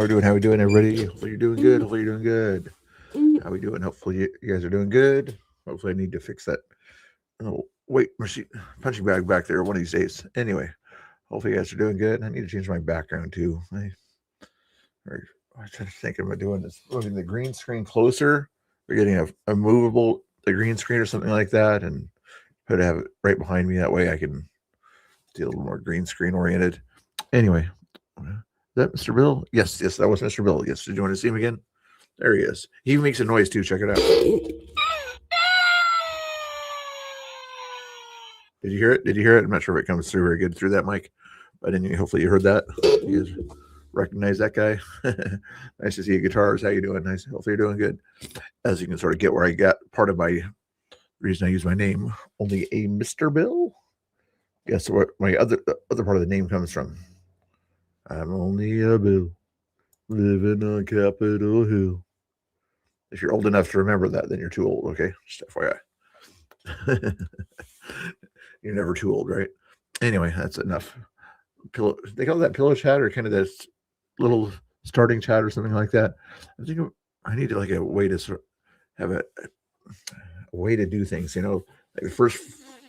we doing? How we doing, everybody? Hopefully you're doing good. Hopefully you're doing good. How we doing? Hopefully you guys are doing good. Hopefully I need to fix that. Oh, wait, machine punching bag back there one of these days. Anyway, hopefully you guys are doing good. I need to change my background too. I was trying to think about doing this, moving the green screen closer, or getting a movable green screen or something like that, and put it have it right behind me. That way I can do a little more green screen oriented. Anyway, is that Mr. Bill? Yes, that was Mr. Bill. Yes, did you want to see him again? There he is. He makes a noise too. Check it out. Did you hear it? Did you hear it? I'm not sure if it comes through very good through that mic, but anyway, hopefully you heard that. You guys recognize that guy. Nice to see you, guitars. How you doing? Nice. Hopefully you're doing good. As you can sort of get where I got part of my reason I use my name, only a Mr. Bill. Guess what my other part of the name comes from? I'm only a Bill, living on Capitol Hill. If you're old enough to remember that, then you're too old, okay? Just FYI. You're never too old, right? Anyway, that's enough. Pillow. They call that pillow chat, or kind of this little starting chat or something like that. I think I need like a way to sort of have a way to do things. You know, like the first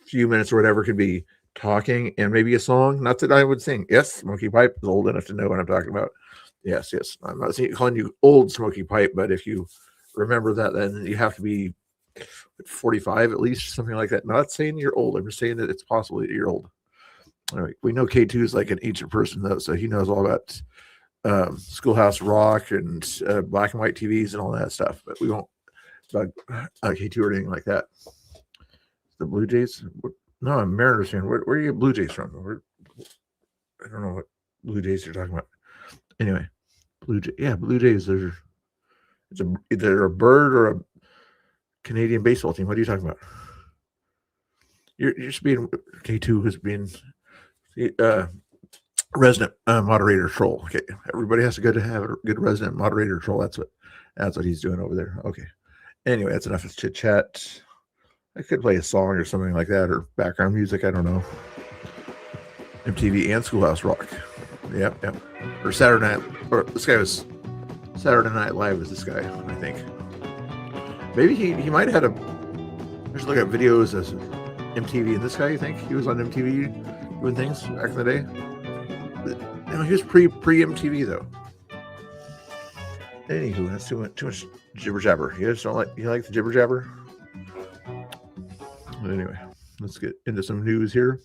few minutes or whatever could be talking and maybe a song. Not that I would sing. Yes, Smoky Pipe is old enough to know what I'm talking about. Yes. I'm not calling you old Smoky Pipe, but if you remember that, then you have to be 45 at least, something like that. Not saying you're old. I'm just saying that it's possible that you're old. All right. We know K2 is like an ancient person, though, so he knows all about Schoolhouse Rock and black and white TVs and all that stuff, but we won't talk K2 or anything like that. The Blue Jays? No, I'm Mariners fan. Where do you get Blue Jays from? I don't know what Blue Jays you're talking about. Anyway, Blue Jays. They're a bird or a Canadian baseball team. What are you talking about? You're just being K2 has been resident moderator troll. Okay, everybody has to have a good resident moderator troll. That's what he's doing over there. Okay. Anyway, that's enough of chit chat. I could play a song or something like that, or background music. I don't know. MTV and Schoolhouse Rock. Yep. Or Saturday Night. Or this guy was Saturday Night Live. Was this guy? I think. Maybe he might have had Let's look at videos as MTV. And this guy, you think he was on MTV doing things back in the day? But, he was pre MTV though. Anywho, that's too much jibber jabber. You guys don't like the jibber jabber? But anyway, let's get into some news here.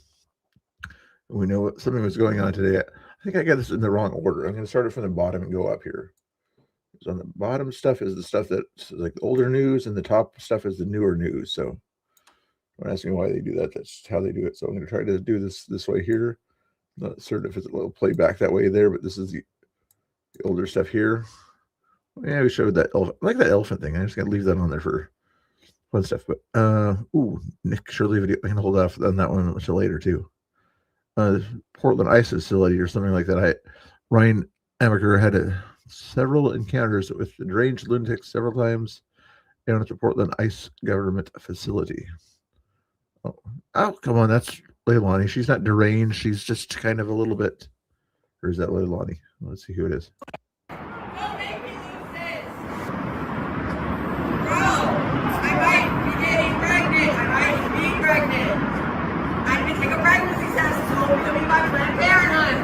We know something was going on today. I think I got this in the wrong order. I'm going to start it from the bottom and go up here. So on the bottom stuff is the stuff that's like the older news, and the top stuff is the newer news. So don't ask me why they do that. That's how they do it. So I'm going to try to do this way here. Not certain if it'll play back that way there, but this is the older stuff here. Yeah, we showed that elephant. I like that elephant thing. I just got to leave that on there for fun stuff. But Nick Shirley video. I can hold off on that one until later too. Portland ICE facility or something like that. Ryan Amaker had several encounters with the deranged lunatics several times down at the Portland ICE government facility. Oh, come on, that's Leilani. She's not deranged. She's just kind of a little bit. Or is that Leilani? Let's see who it is. My Planned Parenthood.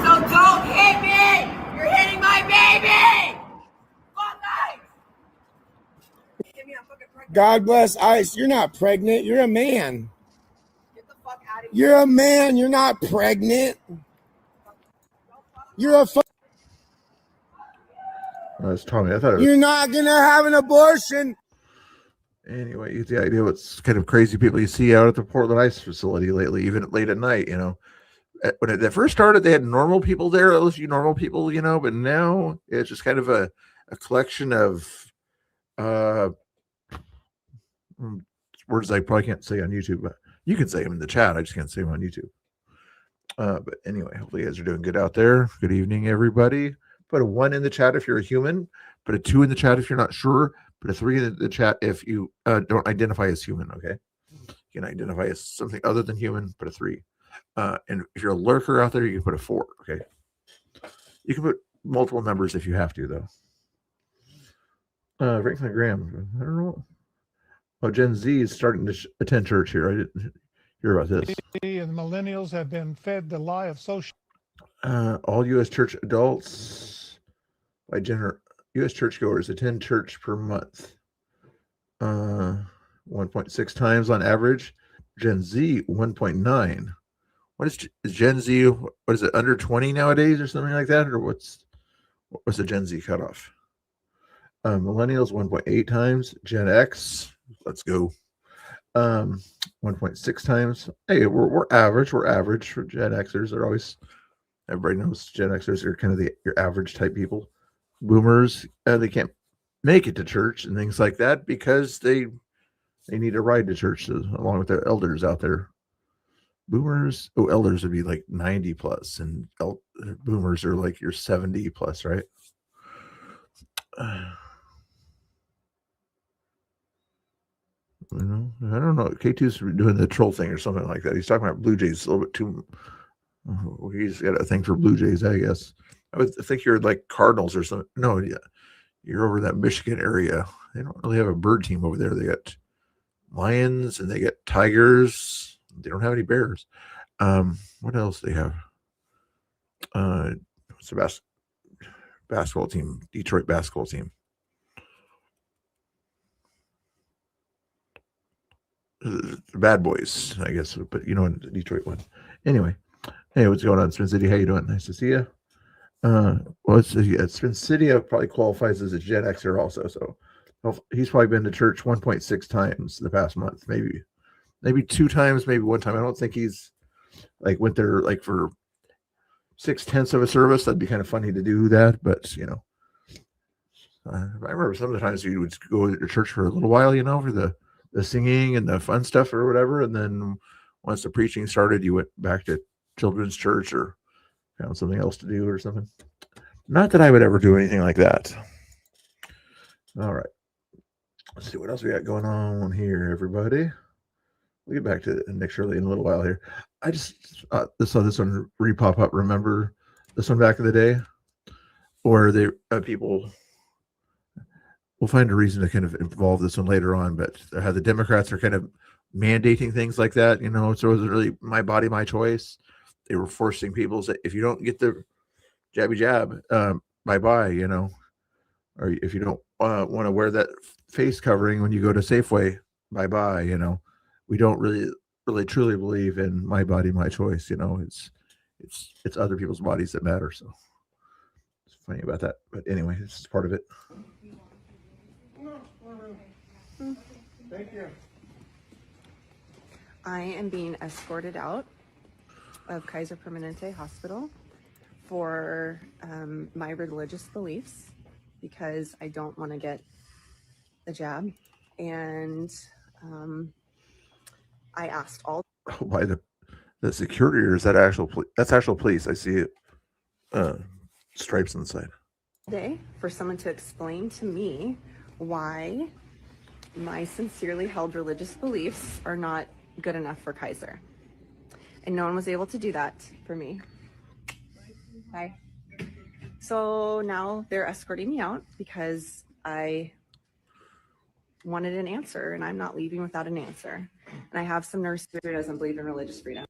So don't hit me! You're hitting my baby! Fuck ICE! God bless ICE. You're not pregnant. You're a man. Get the fuck out of here. You're a man. You're not pregnant. You're a That's Tommy. I thought it was... You're not going to have an abortion. Anyway, you get the idea what's kind of crazy people you see out at the Portland ICE facility lately, even late at night, When it first started, they had normal people there, at least normal people, but now it's just kind of a collection of words I probably can't say on YouTube, but you can say them in the chat. I just can't say them on YouTube. But anyway, hopefully you guys are doing good out there. Good evening, everybody. Put a 1 in the chat if you're a human. Put a 2 in the chat if you're not sure. Put a 3 in the chat if you don't identify as human, okay? You can identify as something other than human, put a 3. And if you're a lurker out there, you can put a 4, okay? You can put multiple numbers if you have to, though. Franklin Graham, I don't know. Oh, Gen Z is starting to attend church here. I didn't hear about this. And millennials have been fed the lie of social. All U.S. church adults by U.S. churchgoers attend church per month. 1.6 times on average. Gen Z 1.9. What is Gen Z? What is it, under 20 nowadays or something like that? Or what's the Gen Z cutoff? Millennials 1.8 times. Gen X, let's go. 1.6 times. Hey, we're average. We're average for Gen Xers. They're always, everybody knows Gen Xers are kind of your average type people. Boomers, they can't make it to church and things like that because they need a ride to church along with their elders out there. Boomers, elders would be like 90 plus, and boomers are like your 70 plus, right? I don't know. K2's doing the troll thing or something like that. He's talking about Blue Jays a little bit too. He's got a thing for Blue Jays, I guess. I would think you're like Cardinals or something. No, yeah, you're over that Michigan area. They don't really have a bird team over there. They got Lions and they got Tigers. They don't have any Bears. What else they have? What's the basketball team? Detroit basketball team. The Bad Boys, I guess, but you know, the Detroit one. Anyway, hey, what's going on, Spin City? How you doing? Nice to see you. Well, Spin City probably qualifies as a Gen Xer also, so he's probably been to church 1.6 times the past month, maybe 2 times, maybe 1 time. I don't think he's like went there like for 6/10 of a service. That'd be kind of funny to do that, but you know, I remember some of the times you would go to church for a little while, you know, for the singing and the fun stuff or whatever, and then once the preaching started, you went back to children's church or found something else to do or something. Not that I would ever do anything like that. All right, let's see what else we got going on here, everybody. We'll get back to Nick Shirley in a little while here. I just saw this one repop up. Remember this one back in the day? Or they people will find a reason to kind of involve this one later on, but how the Democrats are kind of mandating things like that, you know, so it was really my body, my choice. They were forcing people to say, if you don't get the jabby jab, bye-bye, you know, or if you don't want to wear that face covering when you go to Safeway, bye-bye, you know. We don't really truly believe in my body, my choice, you know. It's other people's bodies that matter, so it's funny about that. But anyway, this is part of it. Thank you. I am being escorted out of Kaiser Permanente Hospital for my religious beliefs because I don't want to get the jab. And I asked all by the security, or is that actual that's actual police? I see stripes on the side. day for someone to explain to me why my sincerely held religious beliefs are not good enough for Kaiser. And no one was able to do that for me. Hi. So now they're escorting me out because I wanted an answer, and I'm not leaving without an answer. And I have some nurse who doesn't believe in religious freedom.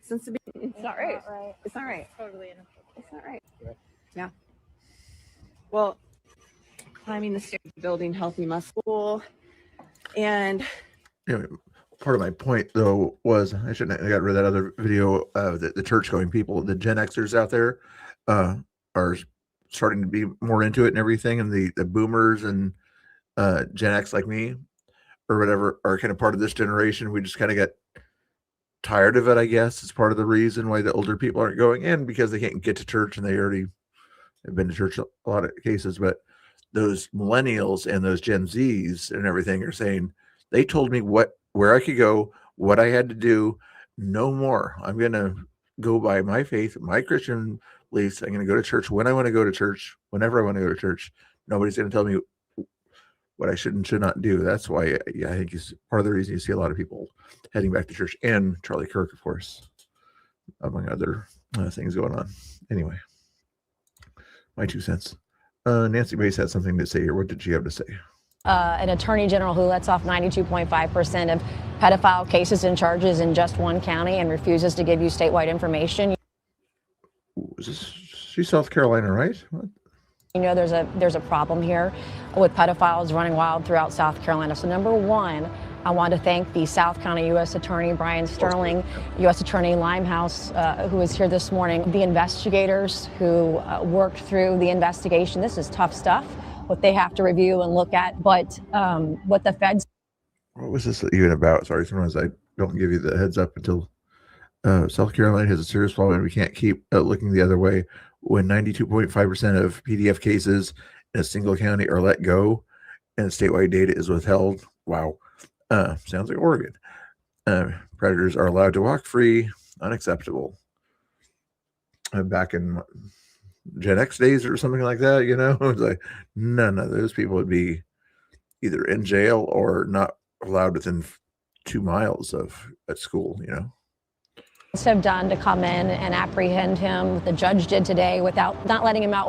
Since the beginning, it's not right. It's not right. Totally inappropriate. It's not right. Yeah. Well, climbing the stairs, building healthy muscle, and Anyway, part of my point though was I shouldn't have got rid of that other video of the church going people. The Gen Xers out there are starting to be more into it and everything, and the boomers and Gen X like me or whatever are kind of part of this generation. We just kind of got tired of it, I guess. It's part of the reason why the older people aren't going in, because they can't get to church and they already have been to church a lot of cases. But those millennials and those Gen Zs and everything are saying, they told me where I could go, what I had to do, no more. I'm going to go by my faith, my Christian beliefs. I'm going to go to church when I want to go to church, whenever I want to go to church. Nobody's going to tell me what I should and should not do. That's why, I think it's part of the reason you see a lot of people heading back to church, and Charlie Kirk, of course, among other things going on. Anyway, my 2 cents. Nancy Mace had something to say here. What did she have to say? An attorney general who lets off 92.5% of pedophile cases and charges in just one county and refuses to give you statewide information. She's South Carolina, right? What? You know, there's a problem here with pedophiles running wild throughout South Carolina. So number one, I want to thank the South County U.S. Attorney Brian Sterling, U.S. Attorney Limehouse, who was here this morning, the investigators who worked through the investigation. This is tough stuff, what they have to review and look at, but what the feds. What was this even about? Sorry, sometimes I don't give you the heads up until South Carolina has a serious problem and we can't keep looking the other way when 92.5% of PDF cases in a single county are let go and statewide data is withheld. Wow. Sounds like Oregon. Predators are allowed to walk free. Unacceptable. Back in Gen X days or something like that, you know, it's like none of those people would be either in jail or not allowed within 2 miles of at school, you know. Have done to come in and apprehend him. The judge did today without not letting him out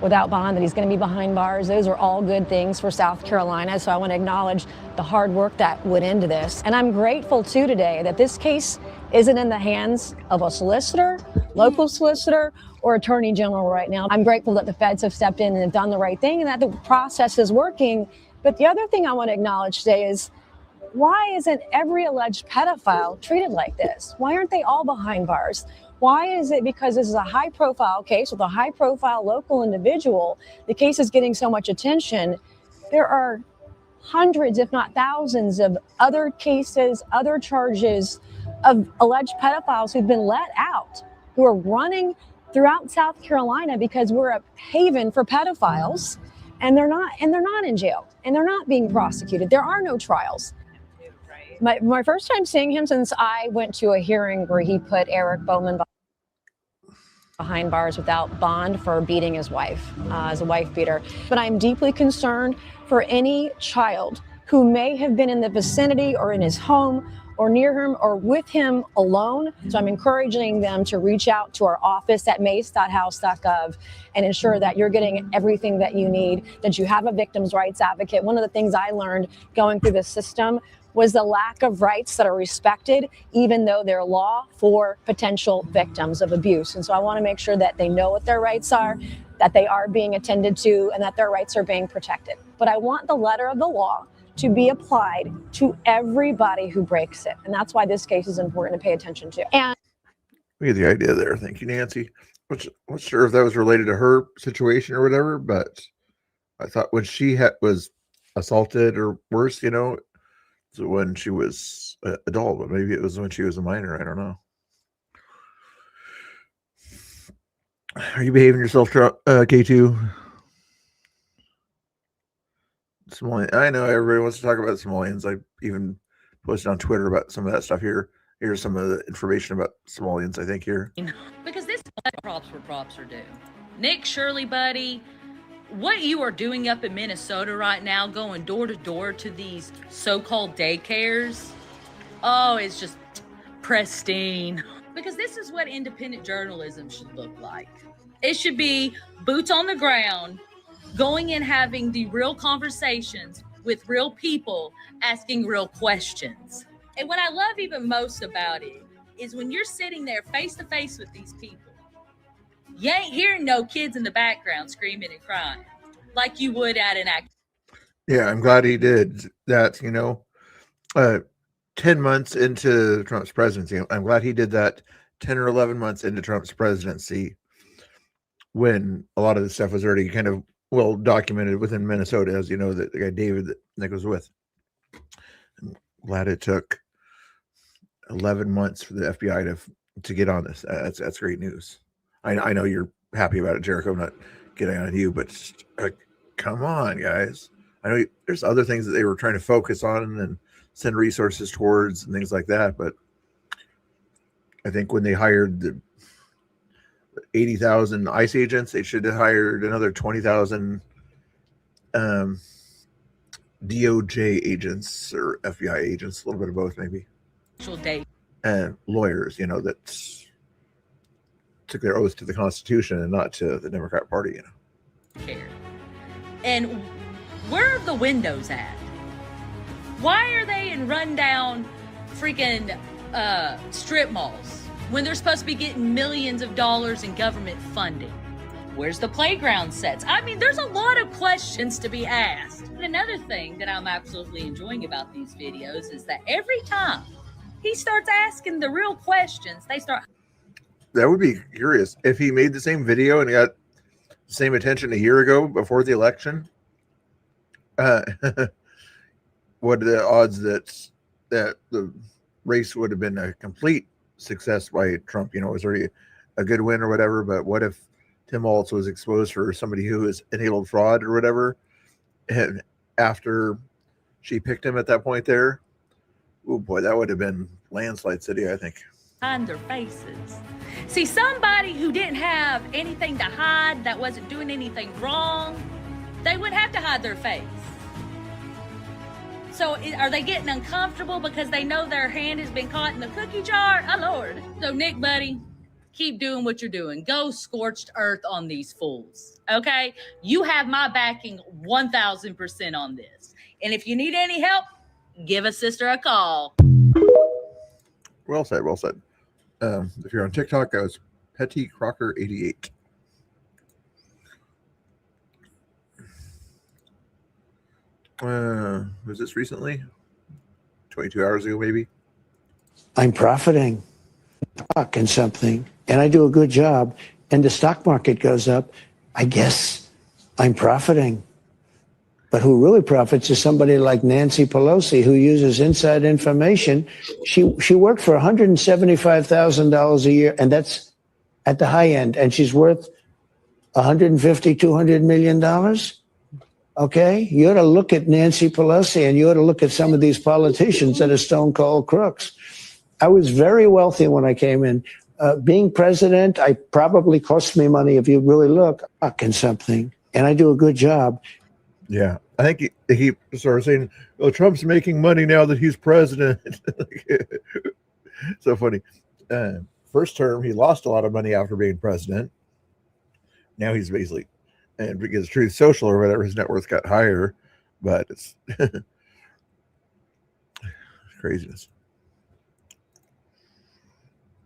without bond, that he's going to be behind bars. Those are all good things for South Carolina. So I want to acknowledge the hard work that went into this. And I'm grateful too today that this case isn't in the hands of a solicitor, local solicitor, or attorney general right now. I'm grateful that the feds have stepped in and have done the right thing and that the process is working. But the other thing I want to acknowledge today is, why isn't every alleged pedophile treated like this? Why aren't they all behind bars? Why is it because this is a high-profile case with a high-profile local individual, the case is getting so much attention? There are hundreds, if not thousands, of other cases, other charges of alleged pedophiles who've been let out, who are running throughout South Carolina because we're a haven for pedophiles, and they're not in jail, and they're not being prosecuted. There are no trials. My first time seeing him since I went to a hearing where he put Eric Bowman behind bars without bond for beating his wife as a wife beater. But I'm deeply concerned for any child who may have been in the vicinity or in his home or near him or with him alone. So I'm encouraging them to reach out to our office at mace.house.gov and ensure that you're getting everything that you need, that you have a victim's rights advocate. One of the things I learned going through the system was the lack of rights that are respected, even though they're law for potential victims of abuse. And so I want to make sure that they know what their rights are, that they are being attended to, and that their rights are being protected. But I want the letter of the law to be applied to everybody who breaks it. And that's why this case is important to pay attention to. And We get the idea there. Thank you, Nancy. Not sure if that was related to her situation or whatever, but I thought when she was assaulted or worse, you know, so when she was an adult, but maybe it was when she was a minor. I don't know. Are you behaving yourself, K2? Somalian. I know everybody wants to talk about Somalians. I even posted on Twitter about some of that stuff here. Here's some of the information about Somalians, I think, here. Because this is props where props are due. Nick Shirley, buddy, what you are doing up in Minnesota right now, going door to door to these so-called daycares, oh, it's just pristine. Because this is what independent journalism should look like. It should be boots on the ground, going and having the real conversations with real people, asking real questions. And what I love even most about it is when you're sitting there face to face with these people, you ain't hearing no kids in the background screaming and crying like you would at an act. Yeah, I'm glad he did that, 10 months into Trump's presidency. I'm glad he did that 10 or 11 months into Trump's presidency when a lot of the stuff was already kind of well documented within Minnesota, as you know, the guy David that Nick was with. I'm glad it took 11 months for the FBI to get on this. That's great news. I know you're happy about it, Jericho. I'm not getting on you, but come on, guys. I know there's other things that they were trying to focus on and send resources towards and things like that, but I think when they hired the 80,000 ICE agents, they should have hired another 20,000 DOJ agents or FBI agents, a little bit of both maybe. Day. And lawyers, that's took their oath to the Constitution and not to the Democrat Party. You know. Care. And where are the windows at? Why are they in rundown freaking strip malls when they're supposed to be getting millions of dollars in government funding? Where's the playground sets? I mean, there's a lot of questions to be asked. And another thing that I'm absolutely enjoying about these videos is that every time he starts asking the real questions, they start. That would be curious if he made the same video and got the same attention a year ago before the election. What are the odds that the race would have been a complete success by Trump? You know, it was already a good win or whatever. But what if Tim Walz was exposed for somebody who has enabled fraud or whatever? And after she picked him at that point there, oh boy, that would have been landslide city, I think. Behind their faces. See, somebody who didn't have anything to hide, that wasn't doing anything wrong, they wouldn't have to hide their face. So are they getting uncomfortable because they know their hand has been caught in the cookie jar? Oh, Lord. So, Nick, buddy, keep doing what you're doing. Go scorched earth on these fools, okay? You have my backing 1,000% on this. And if you need any help, give a sister a call. Well said, well said. If you're on TikTok, I was Petty Crocker 88. Was this recently? 22 hours ago, maybe? I'm profiting in something, and I do a good job, and the stock market goes up. I guess I'm profiting. But who really profits is somebody like Nancy Pelosi, who uses inside information. She worked for $175,000 a year, and that's at the high end, and she's worth $150, $200 million. Okay? You ought to look at Nancy Pelosi, and you ought to look at some of these politicians that are stone cold crooks. I was very wealthy when I came in. Being president, I probably cost me money if you really look in something, and I do a good job. Yeah, I think he started saying, "Oh, Trump's making money now that he's president." So funny. First term, he lost a lot of money after being president. Now he's basically, and because Truth Social or whatever, his net worth got higher, but it's craziness.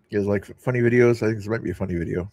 You guys like funny videos? I think this might be a funny video.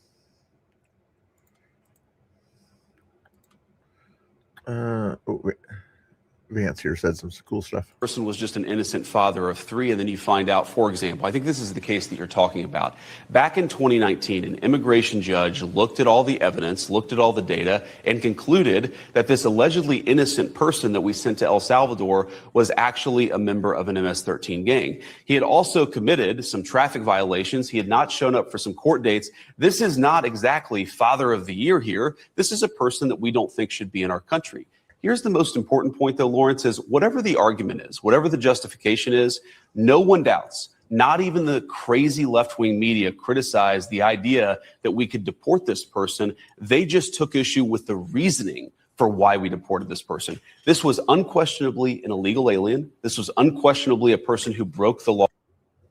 Vance here said some cool stuff. Person was just an innocent father of three, and then you find out, for example, I think this is the case that you're talking about. Back in 2019, an immigration judge looked at all the evidence, looked at all the data, and concluded that this allegedly innocent person that we sent to El Salvador was actually a member of an MS-13 gang. He had also committed some traffic violations. He had not shown up for some court dates. This is not exactly father of the year here. This is a person that we don't think should be in our country. Here's the most important point, though, Lawrence, is whatever the argument is, whatever the justification is, no one doubts, not even the crazy left-wing media criticized the idea that we could deport this person. They just took issue with the reasoning for why we deported this person. This was unquestionably an illegal alien. This was unquestionably a person who broke the law.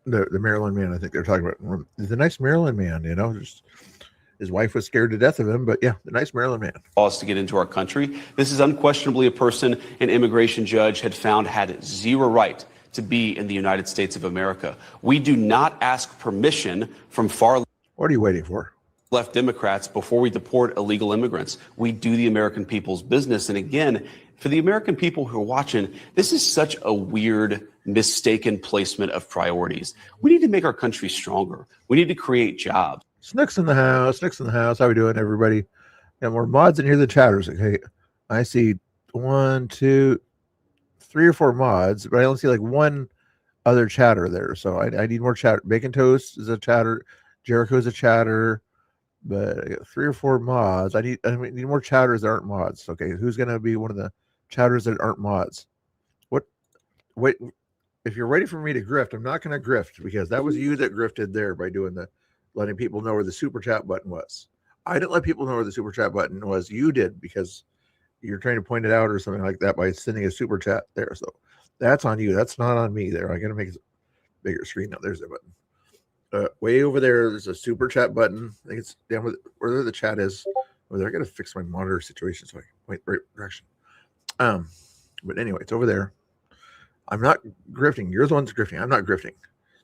The Maryland man, I think they're talking about. The nice Maryland man, you know, just his wife was scared to death of him, but yeah, the nice Maryland man. Laws to get into our country. This is unquestionably a person an immigration judge had found had zero right to be in the United States of America. We do not ask permission from far What are you waiting for? left Democrats before we deport illegal immigrants. We do the American people's business. And again, for the American people who are watching, this is such a weird, mistaken placement of priorities. We need to make our country stronger. We need to create jobs. Snook's in the house. Snook's in the house. How we doing, everybody? Got more mods in here than chatters. Okay, I see 1, 2, 3 or 4 mods, but I only see like one other chatter there. So I need more chatter. Bacon Toast is a chatter. Jericho's a chatter. But I got 3 or 4 mods. I need need more chatters that aren't mods. Okay, who's gonna be one of the chatters that aren't mods? Wait, if you're waiting for me to grift, I'm not gonna grift because that was you that grifted there by doing the letting people know where the super chat button was. I didn't let people know where the super chat button was. You did because you're trying to point it out or something like that by sending a super chat there. So that's on you. That's not on me there. I got to make a bigger screen now. There's the button. way over there's a super chat button. I think it's down where the chat is. Over there, I gotta fix my monitor situation so I can point the right direction. But anyway, it's over there. I'm not grifting. You're the ones grifting. I'm not grifting.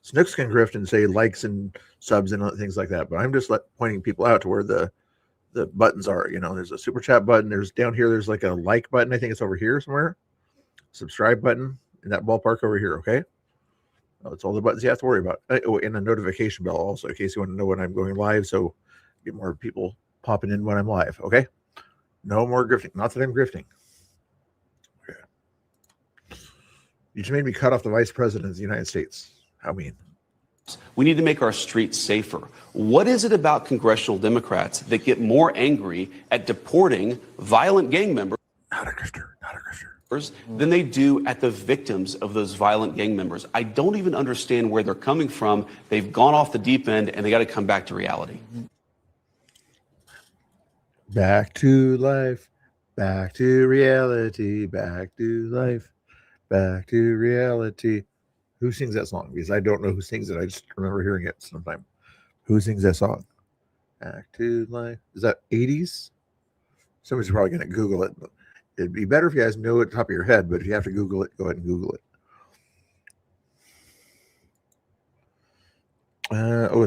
Snooks can grift and say likes and subs and things like that, but I'm just pointing people out to where the buttons are. You know, there's a super chat button. There's down here. There's like a like button. I think it's over here somewhere. Subscribe button in that ballpark over here. Okay. That's all the buttons you have to worry about. Oh, and a notification bell also in case you want to know when I'm going live. So get more people popping in when I'm live. Okay. No more grifting. Not that I'm grifting. Okay. You just made me cut off the vice president of the United States. How mean? We need to make our streets safer. What is it about congressional Democrats that get more angry at deporting violent gang members? Not a grifter. Not a grifter. Than they do at the victims of those violent gang members. I don't even understand where they're coming from. They've gone off the deep end and they got to come back to reality. Back to life, back to reality, back to life, back to reality. Who sings that song? Because I don't know who sings it. I just remember hearing it sometime. Who sings that song? Back to life. Is that 80s? Somebody's probably going to Google it. It'd be better if you guys know it at the top of your head, but if you have to Google it, go ahead and Google it.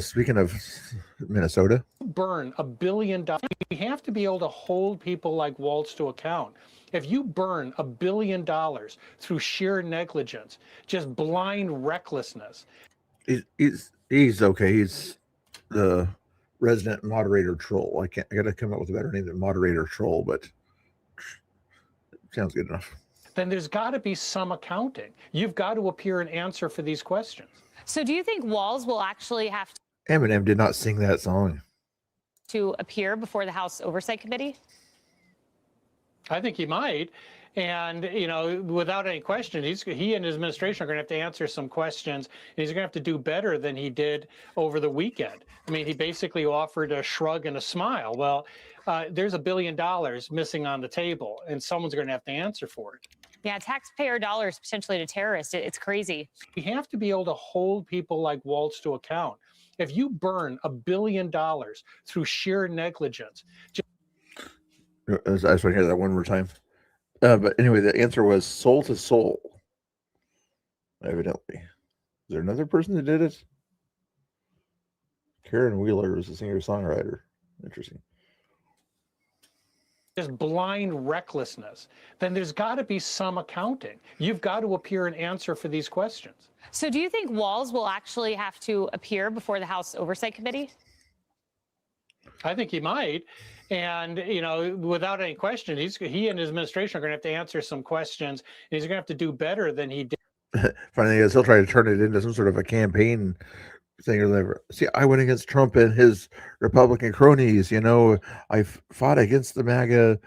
Speaking of Minnesota. Burn $1 billion. We have to be able to hold people like Waltz to account. If you burn $1 billion through sheer negligence, just blind recklessness. He's okay. He's the resident moderator troll. I got to come up with a better name than moderator troll, but sounds good enough. Then there's got to be some accounting. You've got to appear and answer for these questions. So do you think Walz will actually have Eminem did not sing that song. to appear before the House Oversight Committee? I think he might. And, you know, without any question, he and his administration are going to have to answer some questions. And he's going to have to do better than he did over the weekend. I mean, he basically offered a shrug and a smile. Well, there's $1 billion missing on the table, and someone's going to have to answer for it. Yeah, taxpayer dollars potentially to terrorists. It's crazy. We have to be able to hold people like Waltz to account. If you burn $1 billion through sheer negligence. I just want to hear that one more time. But anyway, the answer was Soul to Soul. Evidently. Is there another person that did it? Karen Wheeler was a singer-songwriter. Interesting. Just blind recklessness. Then there's got to be some accounting. You've got to appear and answer for these questions. So do you think Walz will actually have to appear before the House Oversight Committee? I think he might. And, you know, without any question, he and his administration are going to have to answer some questions. And he's going to have to do better than he did. Funny thing is, he'll try to turn it into some sort of a campaign thing or whatever. See, I went against Trump and his Republican cronies. You know, I fought against the MAGA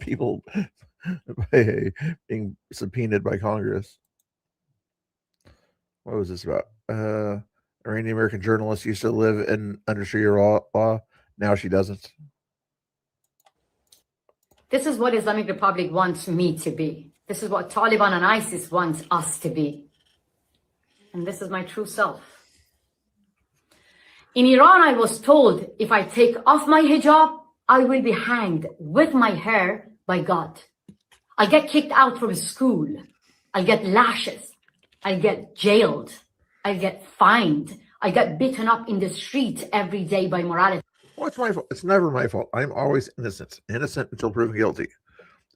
people by being subpoenaed by Congress. What was this about? Iranian American journalist used to live in under Sharia law. Now she doesn't. This is what Islamic Republic wants me to be. This is what Taliban and ISIS wants us to be. And this is my true self. In Iran, I was told if I take off my hijab, I will be hanged with my hair by God. I'll get kicked out from school. I'll get lashes. I'll get jailed. I'll get fined. I get beaten up in the street every day by morality. Well, it's my fault. It's never my fault. I'm always innocent. Innocent until proven guilty.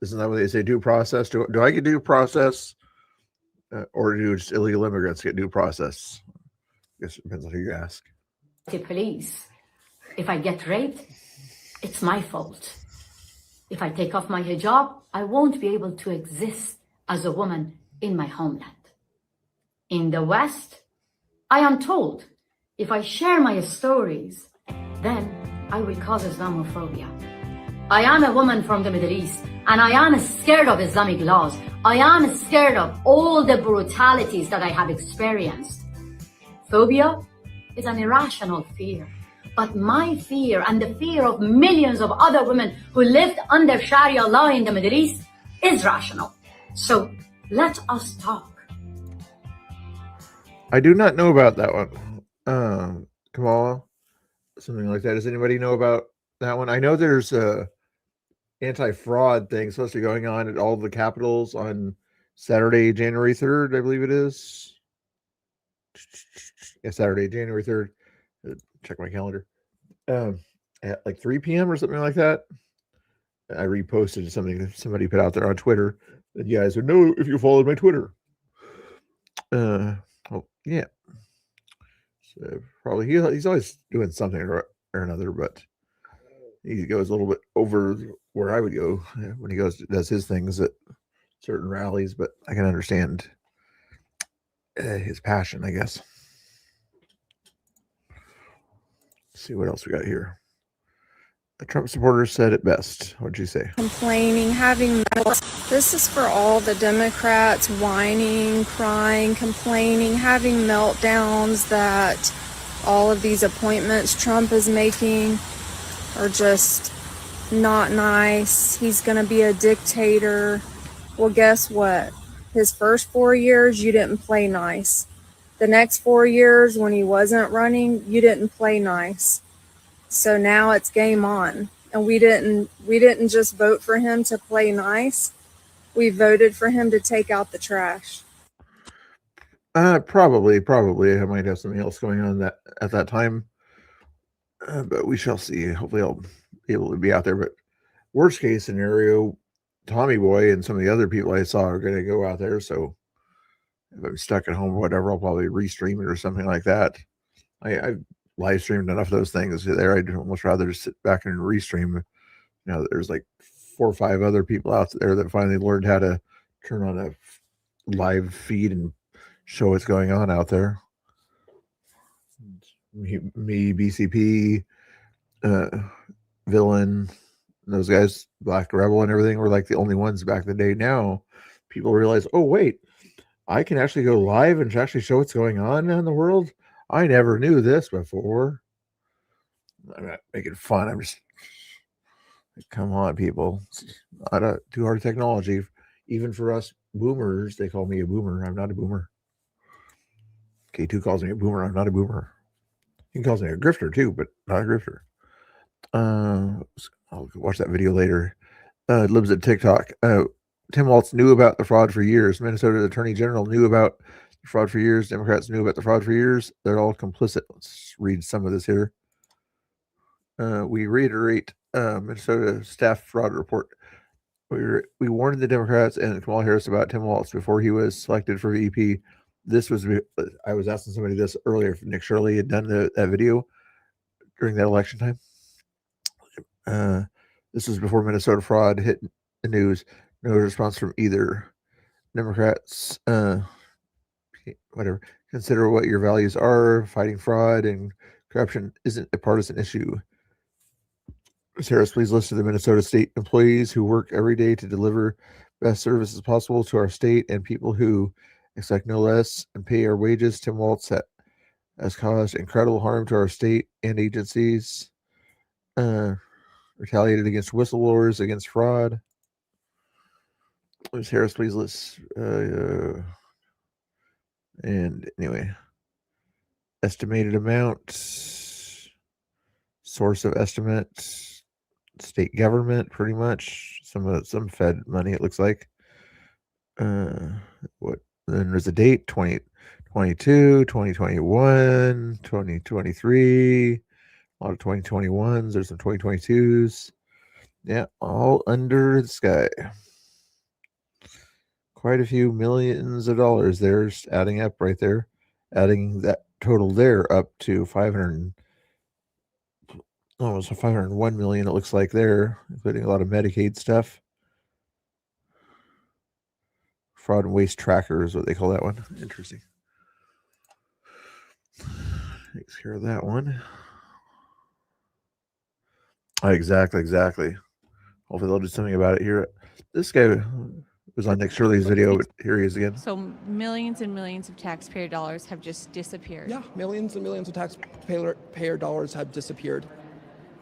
Isn't that what they say? Due process. Do I get due process, or do just illegal immigrants get due process? I guess it depends on who you ask. Police. If I get raped, it's my fault. If I take off my hijab, I won't be able to exist as a woman in my homeland. In the West, I am told if I share my stories, then I will cause Islamophobia. I am a woman from the Middle East, and I am scared of Islamic laws. I am scared of all the brutalities that I have experienced. Phobia is an irrational fear, but my fear and the fear of millions of other women who lived under Sharia law in the Middle East is rational. So let us talk. I do not know about that one. Kamala, something like that. Does anybody know about that one? I know there's a anti-fraud thing supposed to be going on at all the capitals on Saturday, January 3rd, I believe it is. Yeah, Saturday, January 3rd. Check my calendar. At like 3 p.m. or something like that. I reposted something that somebody put out there on Twitter that you guys would know if you followed my Twitter. Oh yeah. So probably he's always doing something or another, but he goes a little bit over where I would go when he does his things at certain rallies. But I can understand his passion, I guess. Let's see what else we got here. The Trump supporters said it best. What'd you say? Complaining, having this is for all the Democrats whining, crying, complaining, having meltdowns that all of these appointments Trump is making are just not nice. He's going to be a dictator. Well, guess what? His first 4 years, you didn't play nice. The next 4 years, when he wasn't running, you didn't play nice. So now it's game on. And we didn't just vote for him to play nice. We voted for him to take out the trash. Probably. I might have something else going on at that time. But we shall see. Hopefully I'll be able to be out there. But worst case scenario, Tommy Boy and some of the other people I saw are going to go out there. So if I'm stuck at home or whatever, I'll probably restream it or something like that. I live streamed enough of those things there. I'd almost rather just sit back and restream. You know, there's like 4 or 5 other people out there that finally learned how to turn on a live feed and show what's going on out there. Me, BCP, Villain, those guys, Black Rebel and everything were like the only ones back in the day. Now people realize, oh wait, I can actually go live and actually show what's going on in the world. I never knew this before. I'm not making fun. I'm just, come on, people. It's not too hard technology. Even for us boomers, they call me a boomer. I'm not a boomer. K2 calls me a boomer. I'm not a boomer. He calls me a grifter too, but not a grifter. I'll watch that video later. Libs at TikTok. Tim Walz knew about the fraud for years. Minnesota Attorney General knew about the fraud for years. Democrats knew about the fraud for years. They're all complicit. Let's read some of this here. We reiterate Minnesota staff fraud report. We warned the Democrats and Kamala Harris about Tim Walz before he was selected for VP. I was asking somebody this earlier if Nick Shirley had done that video during that election time. This was before Minnesota fraud hit the news. No response from either. Democrats, whatever. Consider what your values are. Fighting fraud and corruption isn't a partisan issue. Ms. Harris, please list the Minnesota state employees who work every day to deliver best services possible to our state and people who expect no less and pay our wages. Tim Walz has caused incredible harm to our state and agencies. Retaliated against whistleblowers, against fraud. Ms. Harris, please list. And anyway, estimated amount, source of estimate, state government, pretty much some Fed money. It looks like. What? Then there's a date: 2022, 2021, 2023. A lot of 2021s. There's some 2022s. Yeah, all under the sky. Quite a few millions of dollars there, adding up right there. Adding that total there up to almost 501 million, it looks like there, including a lot of Medicaid stuff. Fraud and waste tracker is what they call that one. Interesting. Takes care of that one. Exactly. Hopefully they'll do something about it here. This guy was on Nick Shirley's video, but here he is again. So millions and millions of taxpayer dollars have just disappeared. Yeah, millions and millions of taxpayer dollars have disappeared.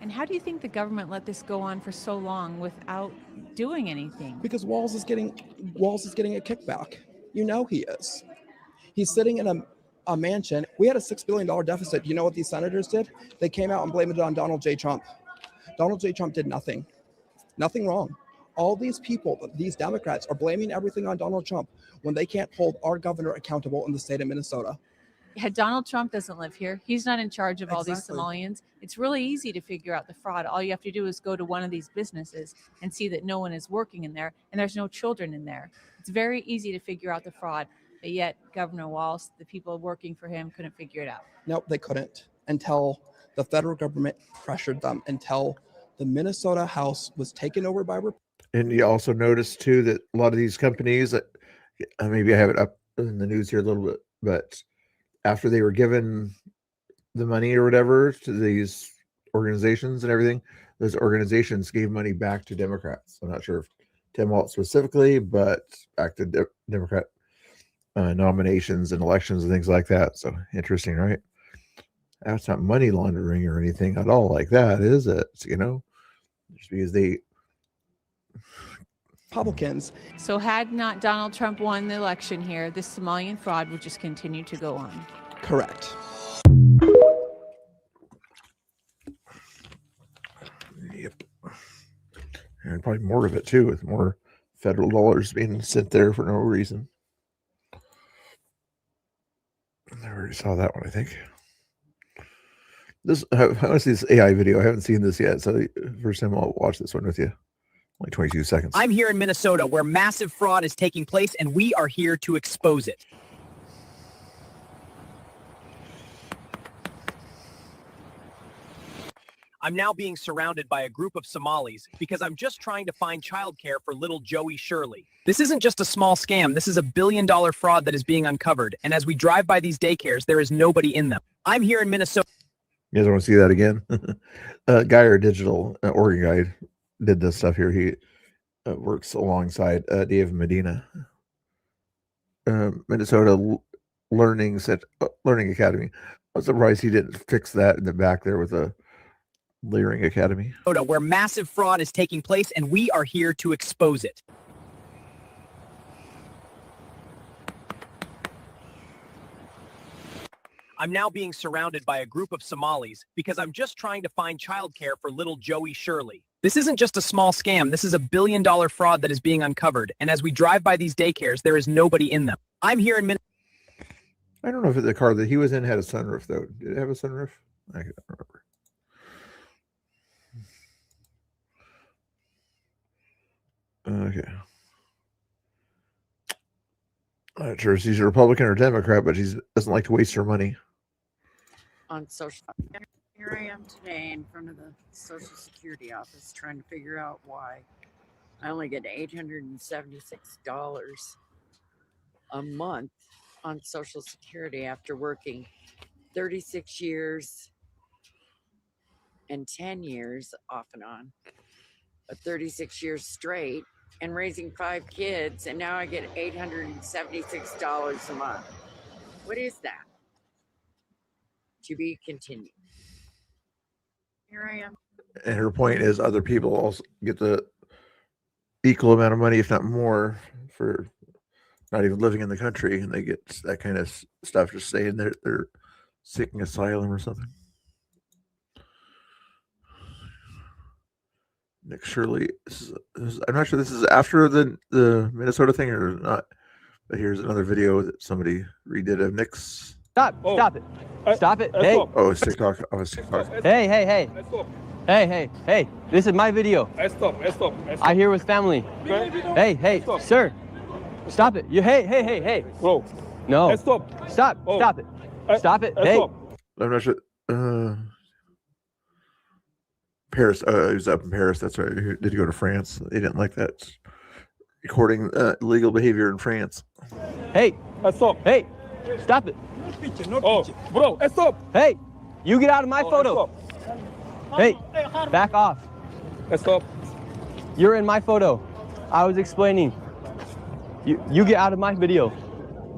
And how do you think the government let this go on for so long without doing anything? Because Walz is getting a kickback. You know he is. He's sitting in a mansion. We had a $6 billion deficit. You know what these senators did? They came out and blamed it on Donald J. Trump. Donald J. Trump did nothing wrong. All these people, these Democrats, are blaming everything on Donald Trump when they can't hold our governor accountable in the state of Minnesota. Yeah, Donald Trump doesn't live here. He's not in charge of all these Exactly. Somalians. It's really easy to figure out the fraud. All you have to do is go to one of these businesses and see that no one is working in there and there's no children in there. It's very easy to figure out the fraud. But yet Governor Walz, the people working for him, couldn't figure it out. No, they couldn't until the federal government pressured them, until the Minnesota House was taken over by Republicans. And you also notice too that a lot of these companies, maybe I have it up in the news here a little bit, but after they were given the money or whatever to these organizations and everything, those organizations gave money back to Democrats. I'm not sure if Tim Walz specifically, but back to Democrat nominations and elections and things like that. So interesting, right? That's not money laundering or anything at all like that, is it? You know, just because they Republicans. So had not Donald Trump won the election here, this Somalian fraud would just continue to go on. Correct. Yep. And probably more of it too, with more federal dollars being sent there for no reason. I already saw that one, I think. I want to see this AI video. I haven't seen this yet, so first time I'll watch this one with you. Only 22 seconds. I'm here in Minnesota where massive fraud is taking place, and we are here to expose it. I'm now being surrounded by a group of Somalis because I'm just trying to find childcare for little Joey Shirley. This isn't just a small scam. This is a $1 billion fraud that is being uncovered. And as we drive by these daycares, there is nobody in them. I'm here in Minnesota. You guys want to see that again? Geyer Digital, Oregon Guide, did this stuff here. He works alongside Dave Medina. Minnesota Learning Academy. I was surprised he didn't fix that in the back there with a Learning Academy. Where massive fraud is taking place, and we are here to expose it. I'm now being surrounded by a group of Somalis because I'm just trying to find childcare for little Joey Shirley. This isn't just a small scam. This is a $1 billion fraud that is being uncovered. And as we drive by these daycares, there is nobody in them. I'm here in Minnesota. I don't know if the car that he was in had a sunroof, though. Did it have a sunroof? I can't remember. Okay. I'm not sure if she's a Republican or Democrat, but she doesn't like to waste her money. On social. Here I am today in front of the Social Security office trying to figure out why I only get $876 a month on Social Security after working 36 years and 10 years off and on, but 36 years straight and raising 5 kids, and now I get $876 a month. What is that? To be continued. Here I am. And her point is other people also get the equal amount of money, if not more, for not even living in the country, and they get that kind of stuff just saying they're seeking asylum or something. Nick Shirley, I'm not sure this is after the Minnesota thing or not, but here's another video that somebody redid of Nick's. Stop it. Stop it. Hey. Oh, it's TikTok. Oh, it's TikTok. Hey. Hey. This is my video. Stop. I'm here with family. Hey, sir. Stop it. Hey. Bro. No. Stop. Stop it. Stop it. Hey. I'm not sure. Paris. He was up in Paris. That's right. Did he go to France? They didn't like that. Recording illegal behavior in France. Hey. Stop. Hey. Stop it. Bro, stop. Hey. You get out of my photo. Hey. Back off. Stop. You're in my photo. I was explaining. You get out of my video.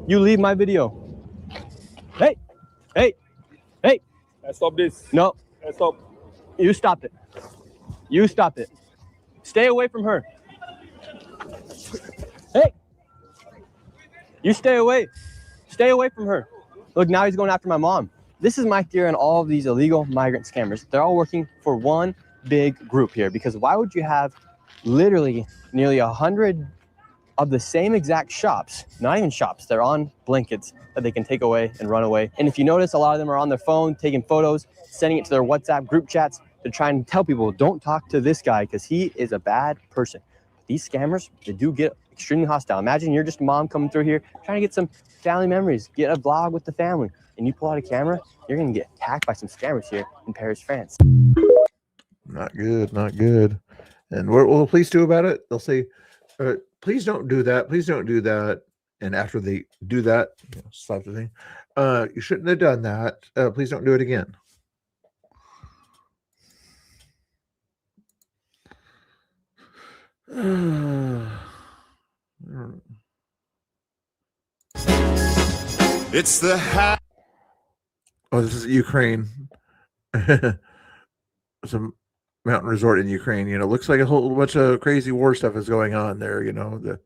You leave my video. Hey. Stop this. No. Stop. You stop it. Stay away from her. Hey. You stay away. Stay away from her. Look, now he's going after my mom. This is my theory on all of these illegal migrant scammers. They're all working for one big group here, because why would you have literally nearly 100 of the same exact shops, not even shops, they're on blankets that they can take away and run away. And if you notice, a lot of them are on their phone, taking photos, sending it to their WhatsApp group chats to try and tell people, don't talk to this guy because he is a bad person. These scammers, they do get extremely hostile. Imagine you're just a mom coming through here, trying to get some family memories, get a vlog with the family, and you pull out a camera, you're gonna get attacked by some scammers here in Paris, France. Not good, not good. And what will the police do about it? They'll say, please don't do that. Please don't do that. And after they do that, slap the thing. You shouldn't have done that. Please don't do it again. It's the Oh, this is Ukraine. Some mountain resort in Ukraine. You know, looks like a whole bunch of crazy war stuff is going on there. You know,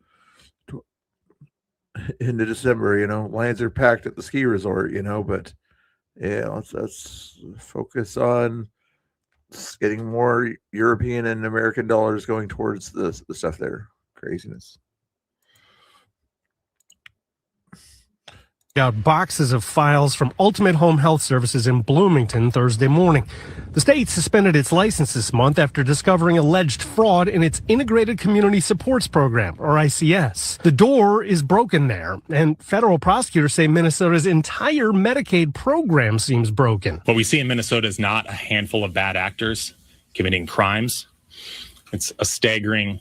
into December. You know, lines are packed at the ski resort. You know, but yeah, let's focus on getting more European and American dollars going towards the stuff there. Craziness. Out boxes of files from Ultimate Home Health Services in Bloomington Thursday morning. The state suspended its license this month after discovering alleged fraud in its Integrated Community Supports Program, or ICS. The door is broken there, and federal prosecutors say Minnesota's entire Medicaid program seems broken. What we see in Minnesota is not a handful of bad actors committing crimes. It's a staggering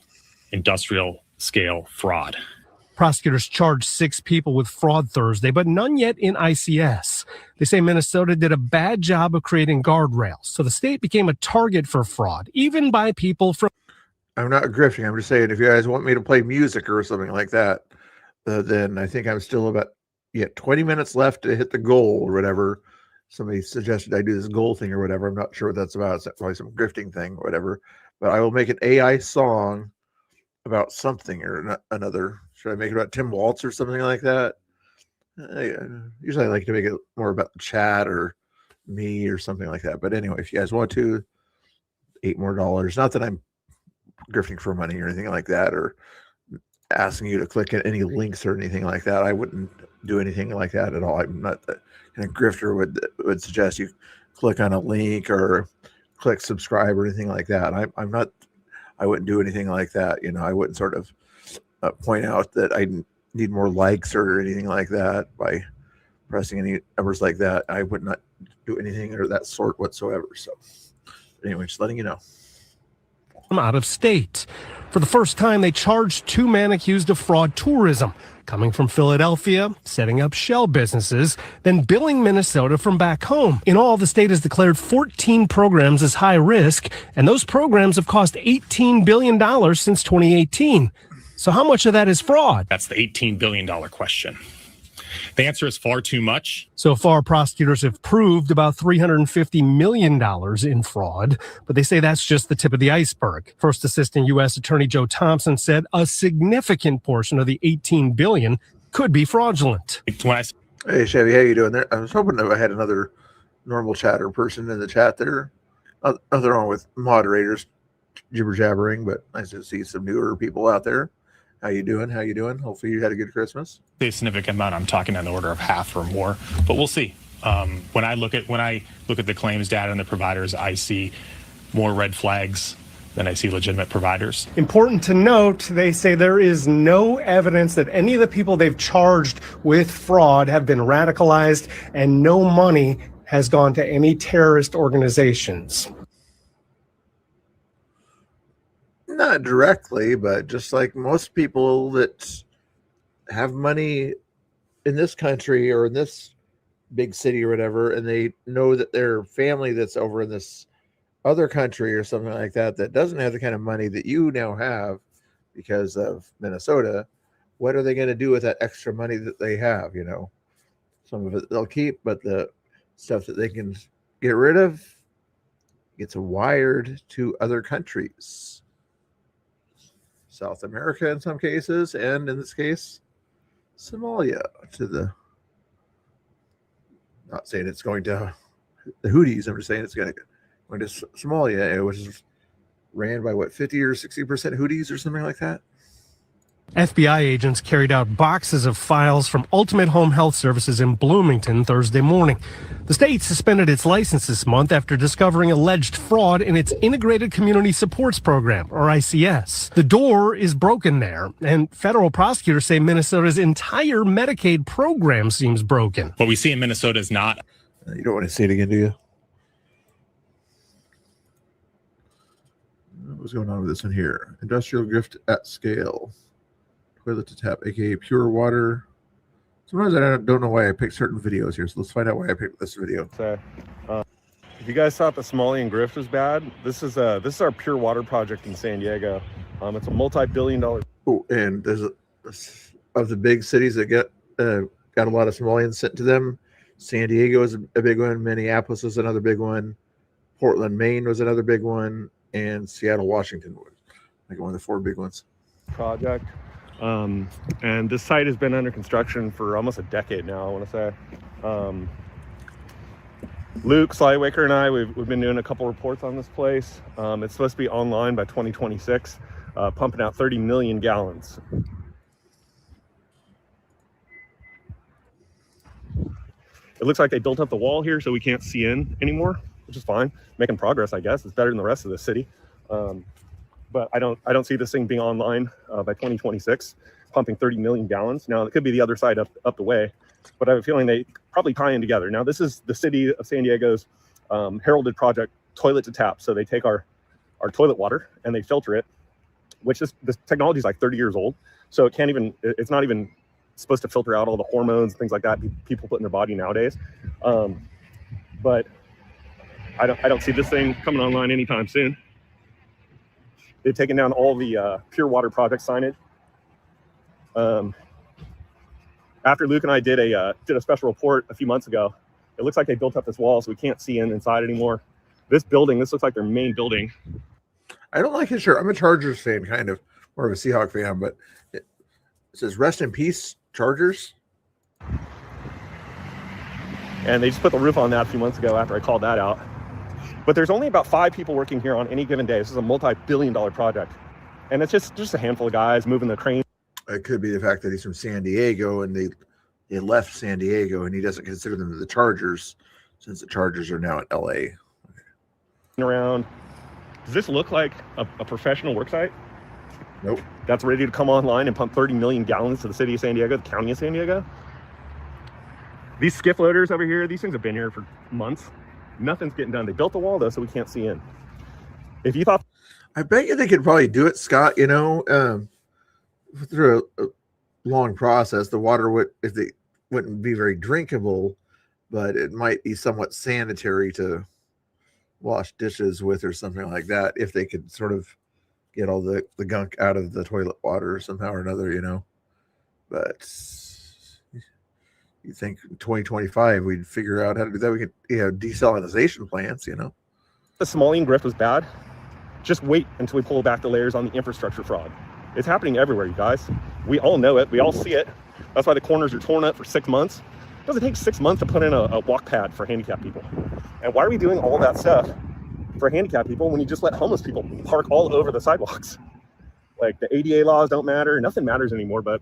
industrial scale fraud. Prosecutors charged 6 people with fraud Thursday, but none yet in ICS. They say Minnesota did a bad job of creating guardrails, so the state became a target for fraud, even by people from... I'm not grifting. I'm just saying, if you guys want me to play music or something like that, then I think I'm still about 20 minutes left to hit the goal or whatever. Somebody suggested I do this goal thing or whatever. I'm not sure what that's about. It's probably some grifting thing or whatever. But I will make an AI song about something or another. Should I make it about Tim Waltz or something like that? Usually I like to make it more about the chat or me or something like that. But anyway, if you guys want to, $8 more. Not that I'm grifting for money or anything like that, or asking you to click any links or anything like that. I wouldn't do anything like that at all. I'm not the kind of grifter would suggest you click on a link or click subscribe or anything like that. I'm not. I wouldn't do anything like that. You know, I wouldn't sort of point out that I need more likes or anything like that by pressing any numbers like that. I would not do anything of that sort whatsoever. So anyway, just letting you know. From out of state. For the first time, they charged 2 men accused of fraud tourism, coming from Philadelphia, setting up shell businesses, then billing Minnesota from back home. In all, the state has declared 14 programs as high risk, and those programs have cost $18 billion since 2018. So how much of that is fraud? That's the $18 billion question. The answer is far too much. So far, prosecutors have proved about $350 million in fraud, but they say that's just the tip of the iceberg. First Assistant U.S. Attorney Joe Thompson said a significant portion of the $18 billion could be fraudulent. Hey, Chevy, how you doing there? I was hoping that I had another normal chatter person in the chat there. Nothing wrong with moderators jibber jabbering, but nice to see some newer people out there. How you doing? How you doing? Hopefully you had a good Christmas. A significant amount. I'm talking on the order of half or more, but we'll see. When I look at the claims data and the providers, I see more red flags than I see legitimate providers. Important to note, they say there is no evidence that any of the people they've charged with fraud have been radicalized, and no money has gone to any terrorist organizations. Not directly, but just like most people that have money in this country or in this big city or whatever, and they know that their family that's over in this other country or something like that doesn't have the kind of money that you now have because of Minnesota, what are they going to do with that extra money that they have? You know, some of it they'll keep, but the stuff that they can get rid of gets wired to other countries. South America in some cases, and in this case, Somalia, to the Not saying it's going to the Houthis. I'm just saying it's going to Somalia, which is ran by what, 50 or 60% Houthis or something like that. FBI agents carried out boxes of files from Ultimate Home Health Services in Bloomington Thursday morning. The state suspended its license this month after discovering alleged fraud in its Integrated Community Supports Program, or ICS. The door is broken there, and federal prosecutors say Minnesota's entire Medicaid program seems broken. What we see in Minnesota is not. You don't want to see it again, do you? What's going on with this one here? Industrial grift at scale. Toilet to tap, aka pure water. Sometimes I don't know why I pick certain videos here, so let's find out why I picked this video. If you guys thought the Somalian grift was bad, this is our pure water project in San Diego. It's a multi-billion-dollar. Oh, and there's of the big cities that got a lot of Somalians sent to them. San Diego is a big one. Minneapolis is another big one. Portland, Maine was another big one, and Seattle, Washington was like one of the 4 big ones. Project. And this site has been under construction for almost a decade now, I want to say. Luke Slywaker and I, we've been doing a couple reports on this place. It's supposed to be online by 2026, pumping out 30 million gallons. It looks like they built up the wall here so we can't see in anymore, which is fine. Making progress, I guess. It's better than the rest of the city. But I don't see this thing being online by 2026, pumping 30 million gallons. Now, it could be the other side up the way, but I have a feeling they probably tie in together. Now, this is the city of San Diego's heralded project, Toilet to Tap. So they take our toilet water and they filter it, which is, this technology is like 30 years old. So it's not even supposed to filter out all the hormones and things like that people put in their body nowadays. But I don't see this thing coming online anytime soon. They've taken down all the pure water project signage. After Luke and I did a special report a few months ago, it looks like they built up this wall so we can't see inside anymore. This looks like their main building. I don't like his shirt. I'm a Chargers fan, kind of more of a Seahawk fan, but it says "Rest in peace, Chargers." And they just put the roof on that a few months ago after I called that out. But there's only about 5 people working here on any given day. This is a multi-billion-dollar project. And it's just a handful of guys moving the crane. It could be the fact that he's from San Diego and they left San Diego and he doesn't consider them the Chargers since the Chargers are now at LA. Around. Does this look like a professional work site? Nope. That's ready to come online and pump 30 million gallons to the city of San Diego, the county of San Diego? These skiff loaders over here, these things have been here for months. Nothing's getting done. They built the wall though, so we can't see in. If you thought, I bet you they could probably do it, Scott. You know, through a long process, the water wouldn't be very drinkable, but it might be somewhat sanitary to wash dishes with or something like that. If they could sort of get all the gunk out of the toilet water somehow or another, you know. But you think 2025 we'd figure out how to do that? We could, desalinization plants, you know. The Somalian grift was bad. Just wait until we pull back the layers on the infrastructure fraud. It's happening everywhere, you guys. We all know it. We all see it. That's why the corners are torn up for 6 months. It doesn't take 6 months to put in a walk pad for handicapped people. And why are we doing all that stuff for handicapped people when you just let homeless people park all over the sidewalks? Like, the ADA laws don't matter. Nothing matters anymore, but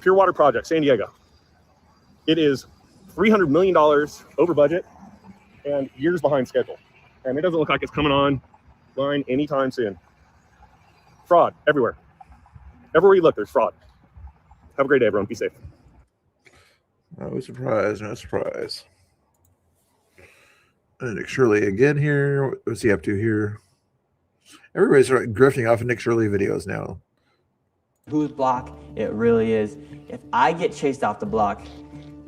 Pure Water Project, San Diego. It is $300 million over budget and years behind schedule. And it doesn't look like it's coming online anytime soon. Fraud everywhere. Everywhere you look, there's fraud. Have a great day, everyone. Be safe. No surprise, no surprise. And Nick Shirley again here. What's he up to here? Everybody's grifting off of Nick Shirley videos now. Whose block it really is. If I get chased off the block,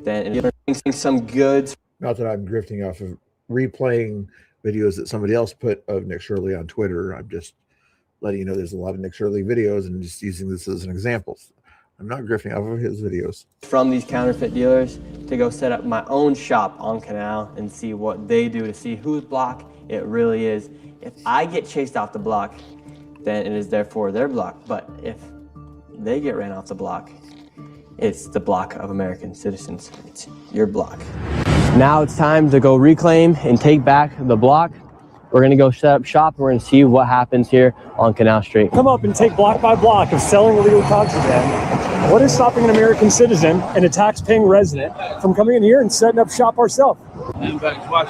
then it's some goods. Not that I'm grifting off of replaying videos that somebody else put of Nick Shirley on Twitter. I'm just letting you know there's a lot of Nick Shirley videos and just using this as an example. I'm not grifting off of his videos. From these counterfeit dealers to go set up my own shop on Canal and see what they do to see whose block it really is. If I get chased off the block, then it is therefore their block. But if they get ran off the block, It's the block of American citizens. It's your block. Now it's time to go reclaim and take back the block. We're gonna go set up shop. We're gonna see what happens here on Canal Street. Come up and take block by block of selling illegal contraband. What is stopping an American citizen and a tax-paying resident from coming in here and setting up shop ourselves?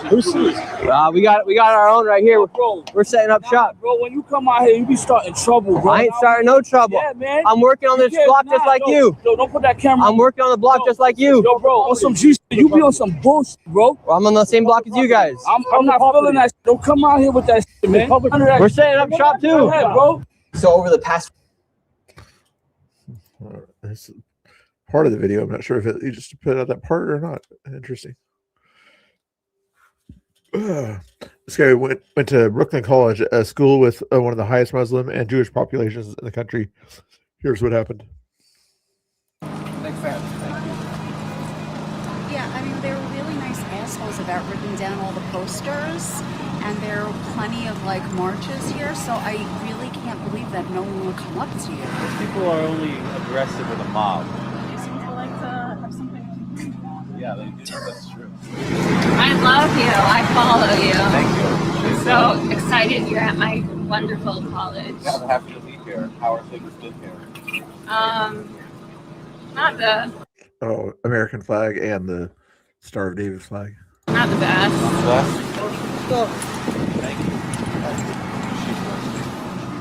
Who's we got our own right here. We're setting up shop. Bro, when you come out here, you be starting trouble, bro. I ain't starting no trouble. Yeah, man. I'm working on this block just like you. Yo, don't put that camera. I'm working on the block just like you. Yo, bro, on some G shit, you be on some bullshit, bro. Well, I'm on the same block as you guys. I'm not feeling that shit. Don't come out here with that shit, man. We're setting up shop too. Go ahead, bro. So over the past That's part of the video. I'm not sure if you just put out that part or not. Interesting. This guy went to Brooklyn College, a school with one of the highest Muslim and Jewish populations in the country. Here's what happened. Yeah, I mean, they were really nice assholes about ripping down all the posters, and there are plenty of like marches here, so I really can't believe that no one will come up to you. People are only aggressive with a mob. They seem to like to have something. Yeah, they do. That's true. I love you. I follow you. Thank you. I'm so excited you're at my wonderful college. Yeah, I'm happy to be here. How are things been here? Not the American flag and the Star of David flag. not the best. Thank you.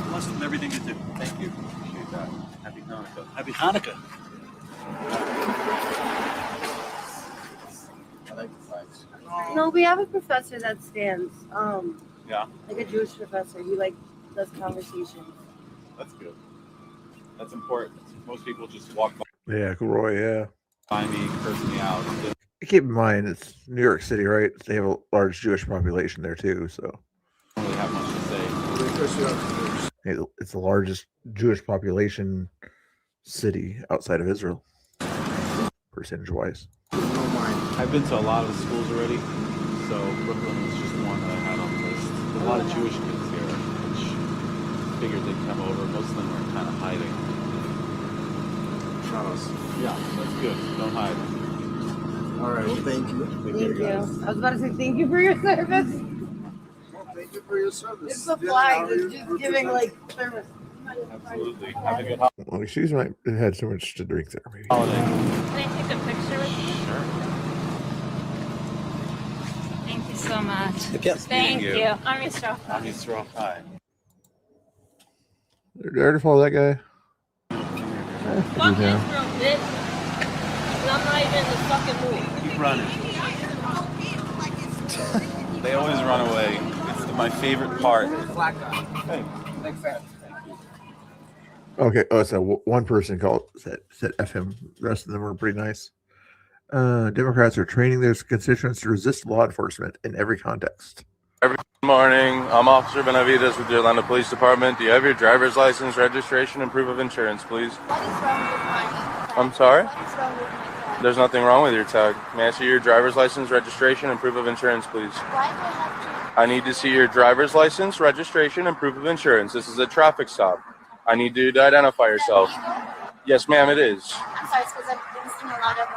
Blessed with everything you do. Thank you. Appreciate that. Happy Hanukkah. Happy Hanukkah. I like the flags. No, we have a professor that stands. Yeah, Like a Jewish professor. He like does conversations. that's good. That's important. Most people just walk Yeah, Roy, yeah. by me, curse me out. Keep in mind, it's New York City, right? They have a large Jewish population there, too, so. I don't really have much to say. It's the largest Jewish population city outside of Israel, percentage-wise. I've been to a lot of the schools already, so Brooklyn was just one that I had on the list. There's a lot of Jewish kids here, which figured they'd come over. Most of them are kind of hiding. Yeah, that's good. Don't hide. All right. Well, thank you. Thank you. I was about to say thank you for your service. Thank you for your service. It's the flag. It's just giving like service. Absolutely. Have a good holiday. Well, she might have had so much to drink there, maybe. Can I take a picture with you? Sure. Thank you so much. Yes, Thank meeting you. you. I'm Yisroel. I'm Yisroel. Hi. Dare to follow that guy? Fuck Israel, bitch. And I'm not even in the fucking mood. Keep running. They always run away. It's my favorite part. Black guy. Hey. Big fan. Okay. Oh, so one person said F him. The rest of them were pretty nice. Democrats are training their constituents to resist law enforcement in every context. Good morning. I'm Officer Benavides with the Orlando Police Department. Do you have your driver's license, registration, and proof of insurance, please? I'm sorry? There's nothing wrong with your tag. May I see your driver's license, registration, and proof of insurance, please? I need to see your driver's license, registration, and proof of insurance. This is a traffic stop. I need you to identify yourself. Yes, ma'am, it is. I'm sorry, because I've been seeing a lot of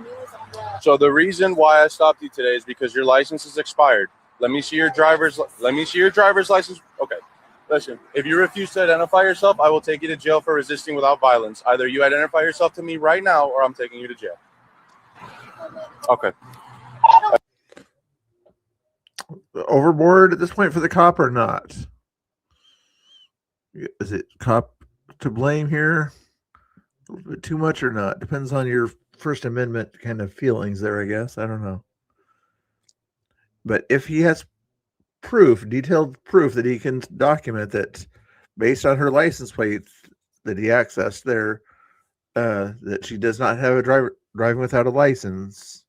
news of the. So the reason why I stopped you today is because your license is expired. Let me see your driver's license. Okay. Listen, if you refuse to identify yourself, I will take you to jail for resisting without violence. Either you identify yourself to me right now or I'm taking you to jail. Okay. Overboard at this point for the cop or not? Is it cop to blame here? A little bit too much or not? Depends on your First Amendment kind of feelings there, I guess. I don't know. But if he has detailed proof that he can document that based on her license plate that he accessed there, that she does not have a driving without a license,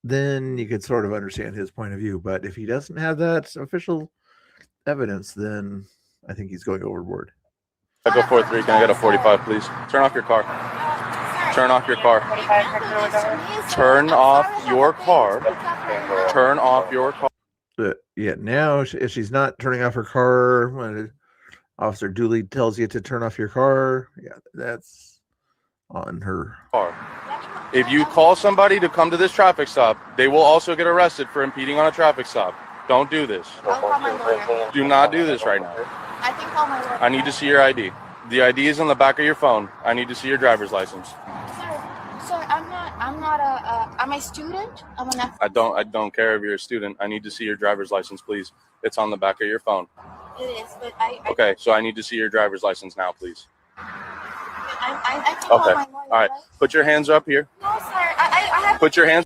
then you could sort of understand his point of view. But if he doesn't have that official evidence, then I think he's going overboard. I go 4-3. Can I get a 45, please? Turn off your car. Turn off your car. Turn off your car. Turn off your car. Yeah, now if she's not turning off her car, when Officer Dooley tells you to turn off your car, yeah, that's on her. car. If you call somebody to come to this traffic stop, they will also get arrested for impeding on a traffic stop. Don't do this. I'll call my lawyer. Do not do this right now. I can call my lawyer. I need to see your ID. The ID is on the back of your phone. I need to see your driver's license. Sir, I'm a student. I'm an I don't care if you're a student. I need to see your driver's license, please. It's on the back of your phone. It is, but I Okay, so I need to see your driver's license now, please. I can call Okay. my lawyer. All right. Put your hands up here. No, sir. I have. Put your hands.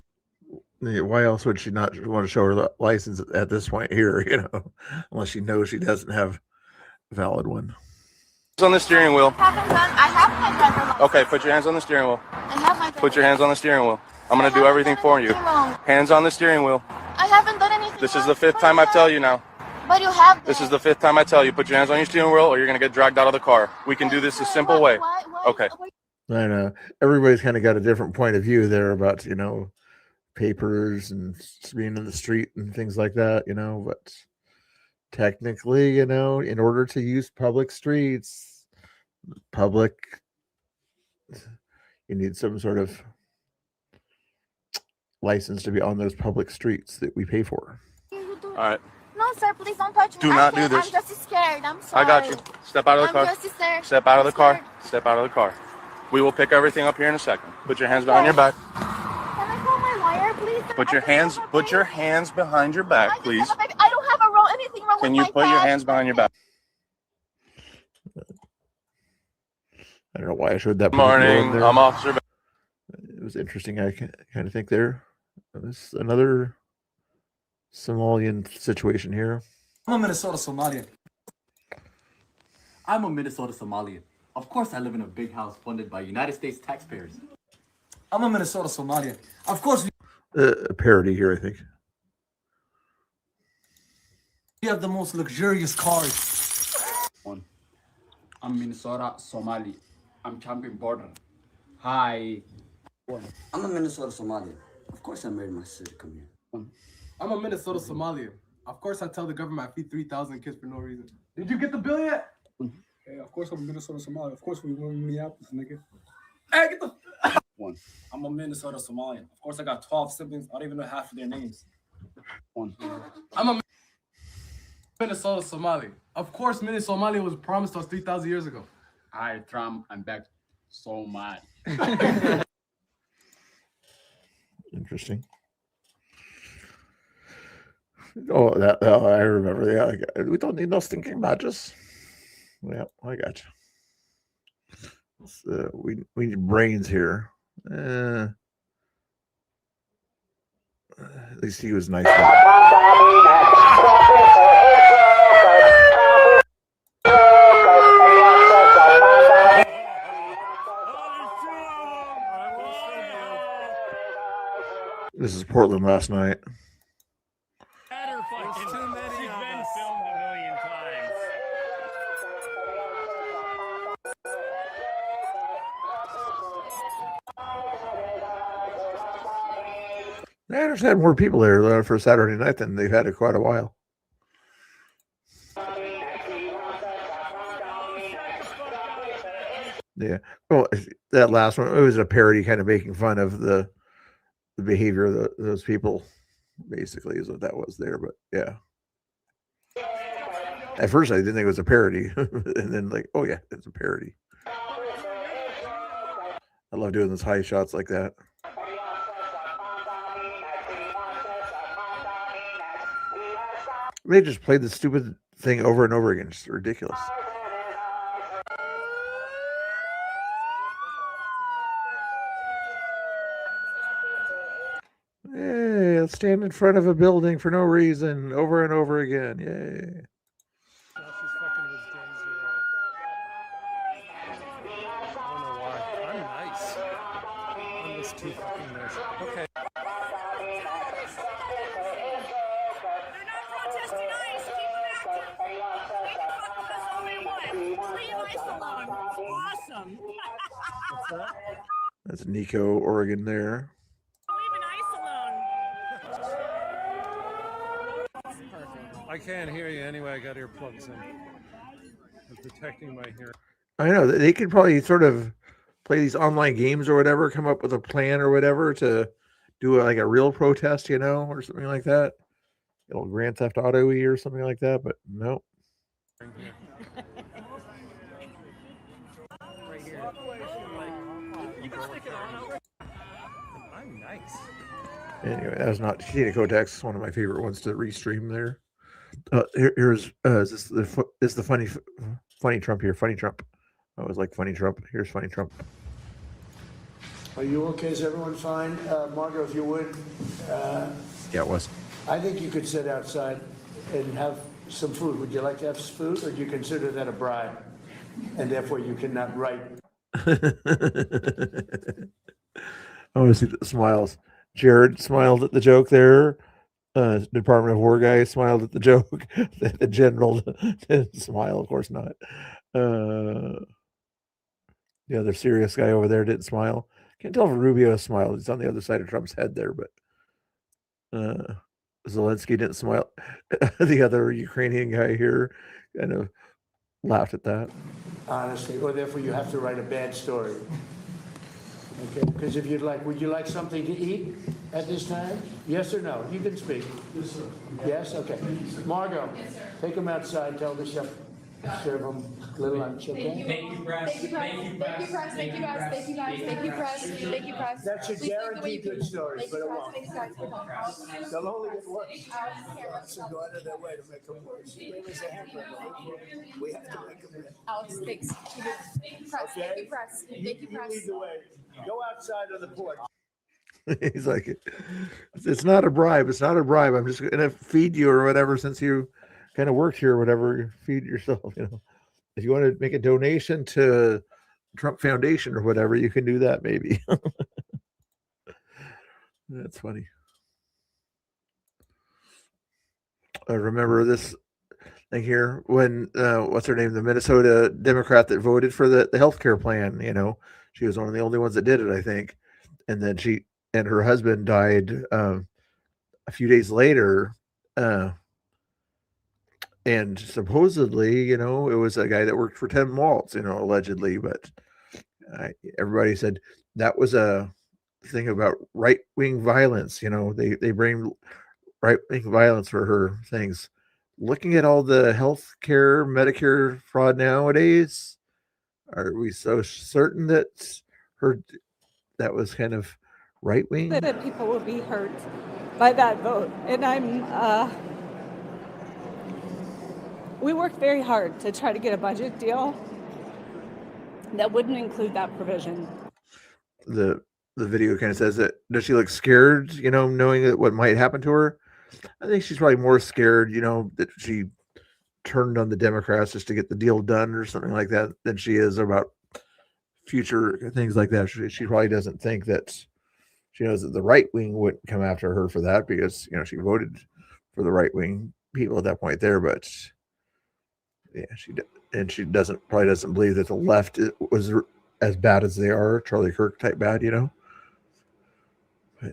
Yeah, why else would she not want to show her license at this point here, unless she knows she doesn't have a valid one. On the steering wheel. I have my driver's license. Okay, put your hands on the steering wheel. I have my. Put your hands on the steering wheel. I'm going to do everything for you. wrong. Hands on the steering wheel. I haven't done anything. This is the 5th time I tell you now. But you have. This is the 5th time I tell you. Put your hands on your steering wheel or you're going to get dragged out of the car. We can do this a simple way. Okay. I know everybody's kind of got a different point of view there about, papers and being in the street and things like that, but technically, in order to use public streets, you need some sort of license to be on those public streets that we pay for. All right. No, sir. Please don't touch me. Do not do this. I'm just scared. I'm sorry. I got you. Step out of the car. I'm just scared. Step out of the car. Scared. Step out of the car. We will pick everything up here in a second. Put your hands behind your back. Can I call my lawyer, please? Put your hands behind your back, please. I don't have anything wrong Can with you my put your back. hands behind your back? I don't know why I showed that. Good morning. there. I'm Officer. It was interesting. I kind of think there was another Somalian situation here. I'm a Minnesota Somalian. I'm a Minnesota Somalian. Of course I live in a big house funded by United States taxpayers. I'm a Minnesota Somalian. Of course A parody here, I think. we have the most luxurious cars. I'm Minnesota Somali. I'm champion border. Hi. I'm a Minnesota Somalian. Of course I married my sister to come here. I'm a Minnesota Somalian. Of course I tell the government I feed 3,000 kids for no reason. Did you get the bill yet? Hey, of course I'm a Minnesota Somalian. Of course we win in Minneapolis, nigga. Hey, get the I'm a Minnesota Somalian. Of course I got 12 siblings. I don't even know half of their names. I'm a Minnesota Somali. Of course, Minnesota Somalia was promised us 3,000 years ago. Hi, Trump. I'm back so much. Interesting. Oh, I remember. Yeah, we don't need no stinking badges. Yeah, I got you. We need brains here. At least he was nice. This is Portland last night. I understand more people there for Saturday night than they've had in quite a while. Yeah. Well, that last one, it was a parody kind of making fun of the behavior of those people, basically, is what that was there. But yeah. At first, I didn't think it was a parody. And then, oh, yeah, it's a parody. I love doing those high shots like that. They just played the stupid thing over and over again. It's ridiculous. Hey, let's stand in front of a building for no reason over and over again. Yay. Okay. Awesome. What's that? That's Nico, Oregon there. I can't hear you anyway. I got earplugs in. I'm detecting my hearing. I know they could probably sort of play these online games or whatever, come up with a plan or whatever to do like a real protest, you know, or something like that. You know, Grand Theft Auto-y or something like that, but no. Nice. Anyway, that was not Tina Kotex, one of my favorite ones to restream there. Here's is the funny Trump here. Funny Trump. I always like funny Trump. Here's funny Trump. Are you okay? Is everyone fine? Margot, if you would. Yeah, it was. I think you could sit outside and have some food. Would you like to have food, or do you consider that a bribe? And therefore you cannot write. I want to see the smiles. Jared smiled at the joke there. Department of War guy smiled at the joke. The general didn't smile, of course not. The other serious guy over there didn't smile. Can't tell if Rubio smiled. He's on the other side of Trump's head there, but Zelensky didn't smile. The other Ukrainian guy here kind of laughed at that. Honestly, or therefore you have to write a bad story. Okay, because if you'd like, would you like something to eat at this time? Yes or no? You can speak. Yes, sir. Yes? Okay. Margot, take them outside, tell the chef, serve them a little lunch, okay? Thank you, press. Thank you, press. Thank you, guys. Thank you, guys. Thank you, press. Thank you, press. That should guarantee good stories, but it won't. They'll only get worse. So go out of their way to make them worse. We have to make them worse. Alex, thanks. Press. Thank you, press. Thank you, press. You lead the way. Go outside on the porch. He's like, it's not a bribe. It's not a bribe. I'm just going to feed you or whatever, since you kind of worked here or whatever. Feed yourself, you know. If you want to make a donation to Trump Foundation or whatever, you can do that maybe. That's funny. I remember this thing here when, what's her name? The Minnesota Democrat that voted for the healthcare plan, you know. She was one of the only ones that did it, I think. And then she and her husband died a few days later. And supposedly, you know, it was a guy that worked for Tim Walz, you know, allegedly. But everybody said that was a thing about right-wing violence. You know, they bring right-wing violence for her things. Looking at all the health care, Medicare fraud nowadays, are we so certain that that was kind of right wing? That people will be hurt by that vote, and we worked very hard to try to get a budget deal that wouldn't include that provision. The video kind of says that. Does she look scared, you know, knowing that what might happen to her? I think she's probably more scared, you know, that she turned on the Democrats just to get the deal done or something like that than she is about future things like that. She probably doesn't think that she knows that the right wing wouldn't come after her for that, because, you know, she voted for the right wing people at that point there. But yeah, she probably doesn't believe that the left was as bad as they are, Charlie Kirk type bad, you know.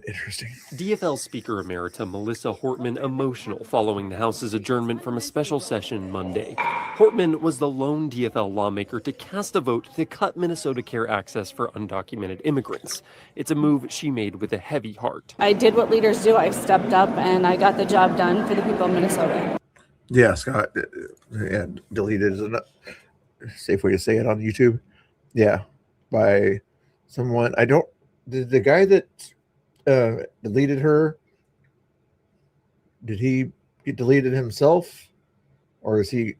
Interesting. DFL Speaker Emerita Melissa Hortman emotional following the House's adjournment from a special session Monday. Hortman was the lone DFL lawmaker to cast a vote to cut Minnesota Care access for undocumented immigrants. It's a move she made with a heavy heart. I did what leaders do. I stepped up and I got the job done for the people of Minnesota. Yeah, Scott, and deleted is a safe way to say it on YouTube. Yeah, by someone. The guy that deleted her, did he get deleted himself, or is he?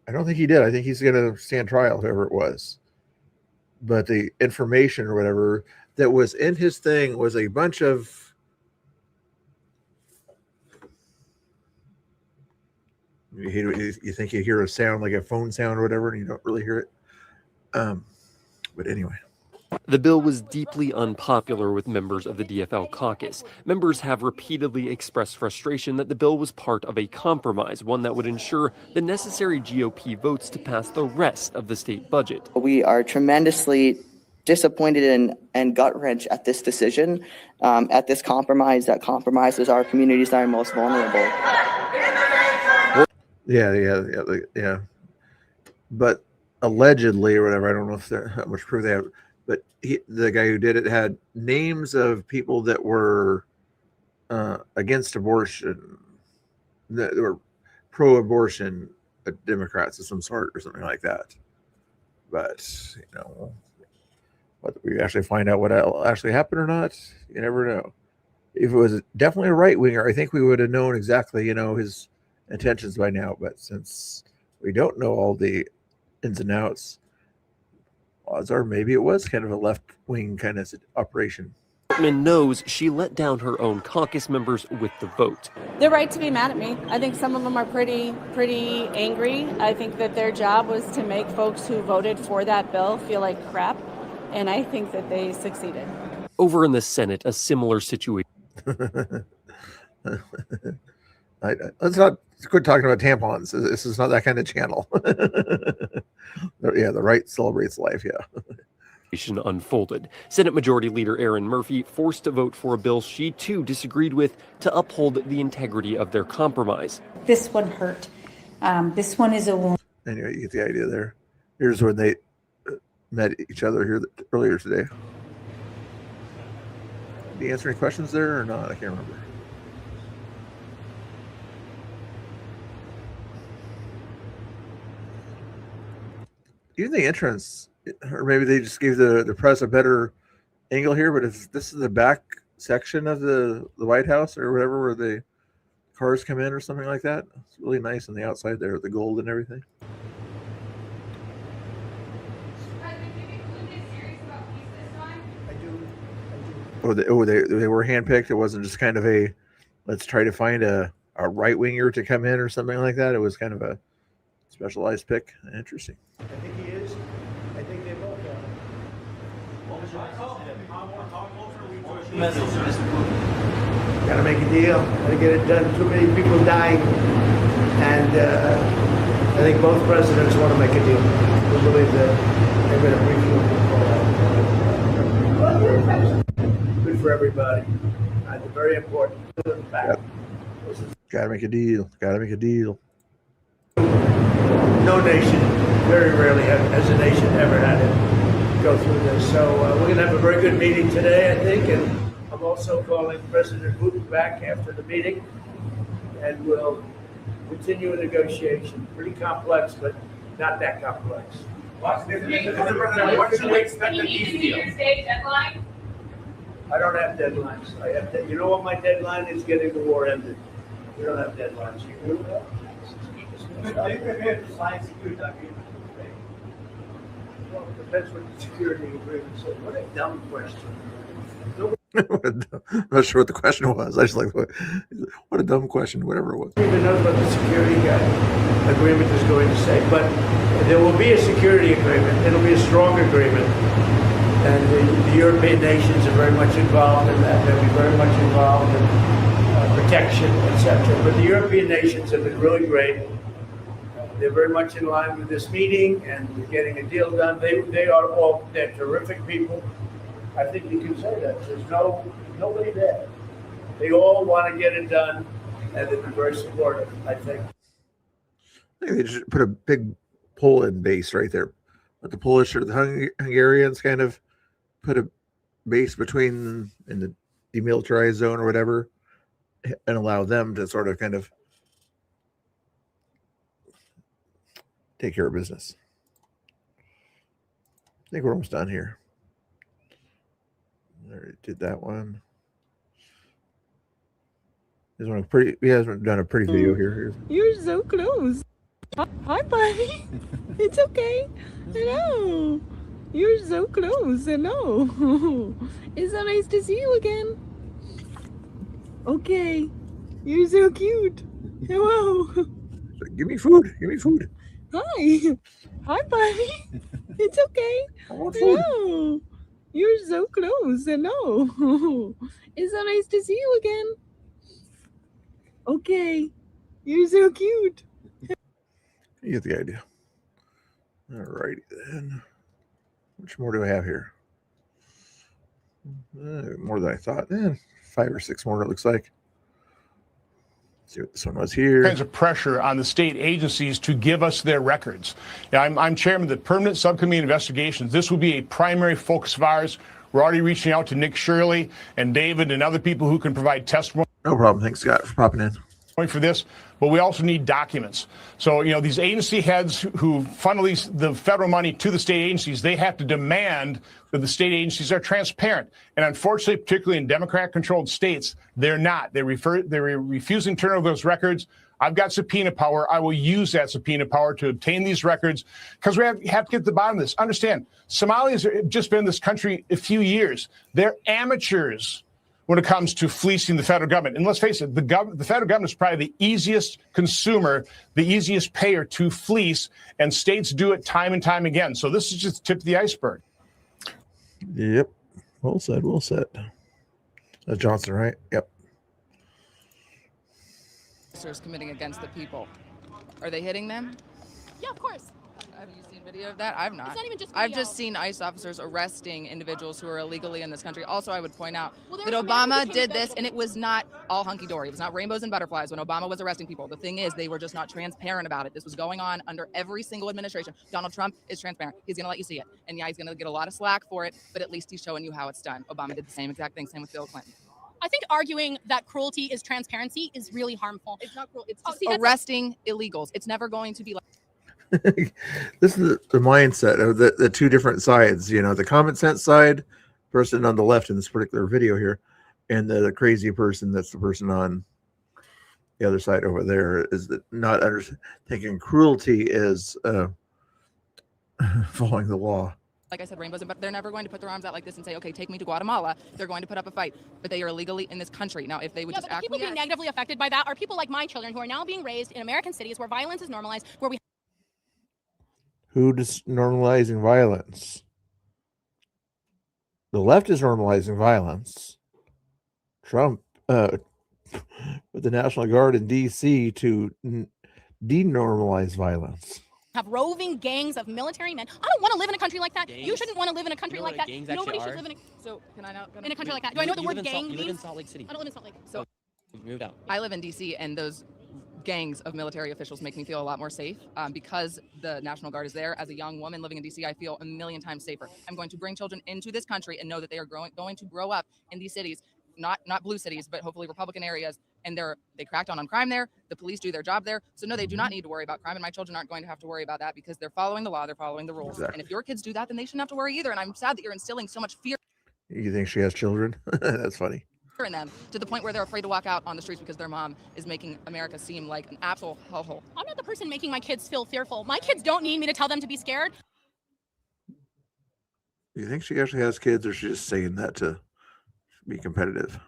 I don't think he did. I think he's going to stand trial, whoever it was. But the information or whatever that was in his thing was a bunch of you think you hear a sound like a phone sound or whatever, and you don't really hear it. But anyway. The bill was deeply unpopular with members of the DFL caucus. Members have repeatedly expressed frustration that the bill was part of a compromise, one that would ensure the necessary GOP votes to pass the rest of the state budget. We are tremendously disappointed and gut-wrenched at this decision, at this compromise that compromises our communities that are most vulnerable. Yeah. But allegedly or whatever. I don't know if they're how much proof they have, but the guy who did it had names of people that were against abortion, that were pro-abortion Democrats of some sort or something like that. But whether we actually find out what actually happened or not, you never know. If it was definitely a right winger, I think we would have known exactly, his intentions by now. But since we don't know all the ins and outs, odds are maybe it was kind of a left wing kind of operation. Portman knows she let down her own caucus members with the vote. They're right to be mad at me. I think some of them are pretty angry. I think that their job was to make folks who voted for that bill feel like crap, and I think that they succeeded. Over in the Senate, a similar situation. Let's not quit talking about tampons. This is not that kind of channel. Yeah, the right celebrates life. Yeah. Unfolded. Senate Majority Leader Erin Murphy forced to vote for a bill she too disagreed with to uphold the integrity of their compromise. This one hurt. This one is a wound. Anyway, you get the idea there. Here's when they met each other here earlier today. Did you answer any questions there or not? I can't remember. Even the entrance, or maybe they just gave the press a better angle here, but if this is the back section of the White House or whatever, where the cars come in or something like that, it's really nice on the outside there, the gold and everything. They were handpicked. It wasn't just kind of a let's try to find a right winger to come in or something like that. It was kind of a specialized pick. Interesting. I think he is. I think they both are. Got to make a deal. Got to get it done. Too many people dying, and I think both presidents want to make a deal. We believe that they're going to brief you. Good for everybody. It's very important. Got to make a deal. Got to make a deal. No nation, very rarely has a nation ever had to go through this. So we're going to have a very good meeting today, I think. And I'm also calling President Putin back after the meeting, and we'll continue a negotiation. Pretty complex, but not that complex. What should we expect of these deals? I don't have deadlines. You know what my deadline is? Getting the war ended. We don't have deadlines. You agree with that? Well, it depends what the security agreement says. What a dumb question. I'm not sure what the question was. I just like what a dumb question, whatever it was. I don't even know what the security agreement is going to say, but there will be a security agreement. It'll be a strong agreement. And the European nations are very much involved in that. They'll be very much involved in protection, etc. But the European nations have been really great. They're very much in line with this meeting and getting a deal done. They're terrific people. I think you can say that. There's nobody there. They all want to get it done, and they've been very supportive, I think. I think they just put a big Poland base right there. But the Polish or the Hungarians kind of put a base between in the demilitarized zone or whatever, and allow them to sort of kind of take care of business. I think we're almost done here. I already did that one. He hasn't done a pretty video here. You're so close. Hi, buddy. It's okay. Hello. You're so close. Hello. It's so nice to see you again. Okay. You're so cute. Hello. Give me food. Give me food. Hi. Hi, buddy. It's okay. Hello. You're so close. Hello. It's so nice to see you again. Okay. You're so cute. You get the idea. All righty then. How much more do I have here? More than I thought. 5 or 6 more, it looks like. See what this one was here. Kinds of pressure on the state agencies to give us their records. Now, I'm chairman of the Permanent Subcommittee Investigations. This will be a primary focus of ours. We're already reaching out to Nick Shirley and David and other people who can provide testimony. No problem. Thanks, Scott, for popping in. For this, but we also need documents. So, these agency heads who funnel the federal money to the state agencies, they have to demand that the state agencies are transparent. And unfortunately, particularly in Democrat-controlled states, they're not. They're refusing to turn over those records. I've got subpoena power. I will use that subpoena power to obtain these records because we have to get to the bottom of this. Understand, Somalis have just been in this country a few years. They're amateurs when it comes to fleecing the federal government. And let's face it, the federal government is probably the easiest consumer, the easiest payer to fleece, and states do it time and time again. So this is just the tip of the iceberg. Yep. Well said. Well said. That's Johnson, right? Yep. Officers committing against the people. Are they hitting them? Yeah, of course. Have you seen video of that? I've not. It's not even just I've video. just seen ICE officers arresting individuals who are illegally in this country. Also, I would point out Well, that there's a man who Obama became did a this, vegetable. and it was not all hunky-dory. It was not rainbows and butterflies when Obama was arresting people. The thing is, they were just not transparent about it. This was going on under every single administration. Donald Trump is transparent. He's going to let you see it. And yeah, he's going to get a lot of slack for it, but at least he's showing you how it's done. Obama did the same exact thing, same with Bill Clinton. I think arguing that cruelty is transparency is really harmful. It's not cruel. It's just that's- arresting illegals. It's never going to be like This is the mindset of the two different sides, the common sense side, person on the left in this particular video here, and the crazy person that's the person on the other side over there, is that not thinking cruelty is following the law. I said, rainbows, but they're never going to put their arms out like this and say, okay, take me to Guatemala. They're going to put up a fight, but they are illegally in this country. Now, if they would Yeah, just but the people being acquiesce- negatively affected by that are people like my children who are now being raised in American cities where violence is normalized, where we Who is normalizing violence? The left is normalizing violence. Trump with the National Guard in D.C. to denormalize violence. have roving gangs of military men. I don't want to live in a country like that. You Gangs? shouldn't want to live in a country You know like what that. gangs actually Nobody should are? live in a So can I not in a country like that. Do I know what the word gang You live in means? Salt Lake City. I don't live in Salt Lake. So You've moved out. I live in D.C. and those gangs of military officials make me feel a lot more safe because the National Guard is there. As a young woman living in D.C., I feel a million times safer. I'm going to bring children into this country and know that they are going to grow up in these cities, not blue cities, but hopefully Republican areas. And they crack down on crime there. The police do their job there. So no, they do not need to worry about crime. And my children aren't going to have to worry about that because they're following the law. They're following the rules. Exactly. And if your kids do that, then they shouldn't have to worry either. And I'm sad that you're instilling so much fear You think she has children? That's funny. in them to the point where they're afraid to walk out on the streets because their mom is making America seem like an absolute hellhole. I'm not the person making my kids feel fearful. My kids don't need me to tell them to be scared. Do you think she actually has kids, or she's just saying that to be competitive?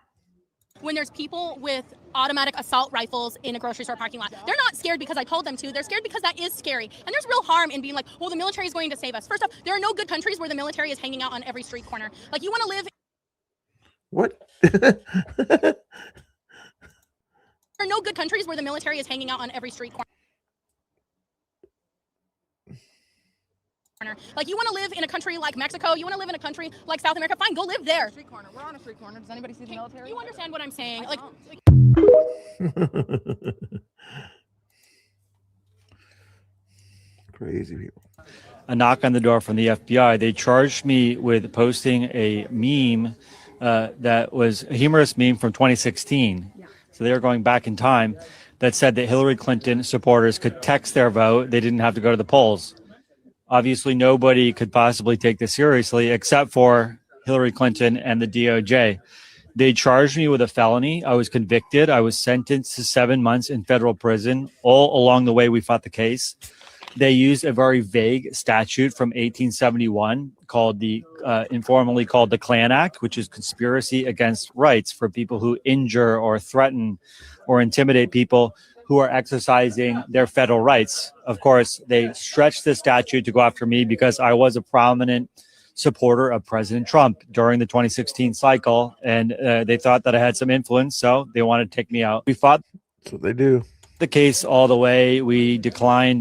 When there's people with automatic assault rifles in a grocery store parking lot, they're not scared because I told them to. They're scared because that is scary. And there's real harm in being like, well, the military is going to save us. First off, there are no good countries where the military is hanging out on every street corner. Like, you want to live. What? There are no good countries where the military is hanging out on every street corner. Like, you want to live in a country like Mexico, you want to live in a country like South America, fine, go live there. Street corner. We're on a street corner. Does anybody see the military? You understand what I'm saying? Like, Crazy people. A knock on the door from the FBI. They charged me with posting a meme that was a humorous meme from 2016. So they were going back in time that said that Hillary Clinton supporters could text their vote. They didn't have to go to the polls. Obviously, nobody could possibly take this seriously except for Hillary Clinton and the DOJ. They charged me with a felony. I was convicted. I was sentenced to 7 months in federal prison. All along the way, we fought the case. They used a very vague statute from 1871 called informally called the Klan Act, which is conspiracy against rights for people who injure or threaten or intimidate people who are exercising their federal rights. Of course, they stretched the statute to go after me because I was a prominent supporter of President Trump during the 2016 cycle, and they thought that I had some influence, so they wanted to take me out. We fought. That's what they do. The case all the way. We declined.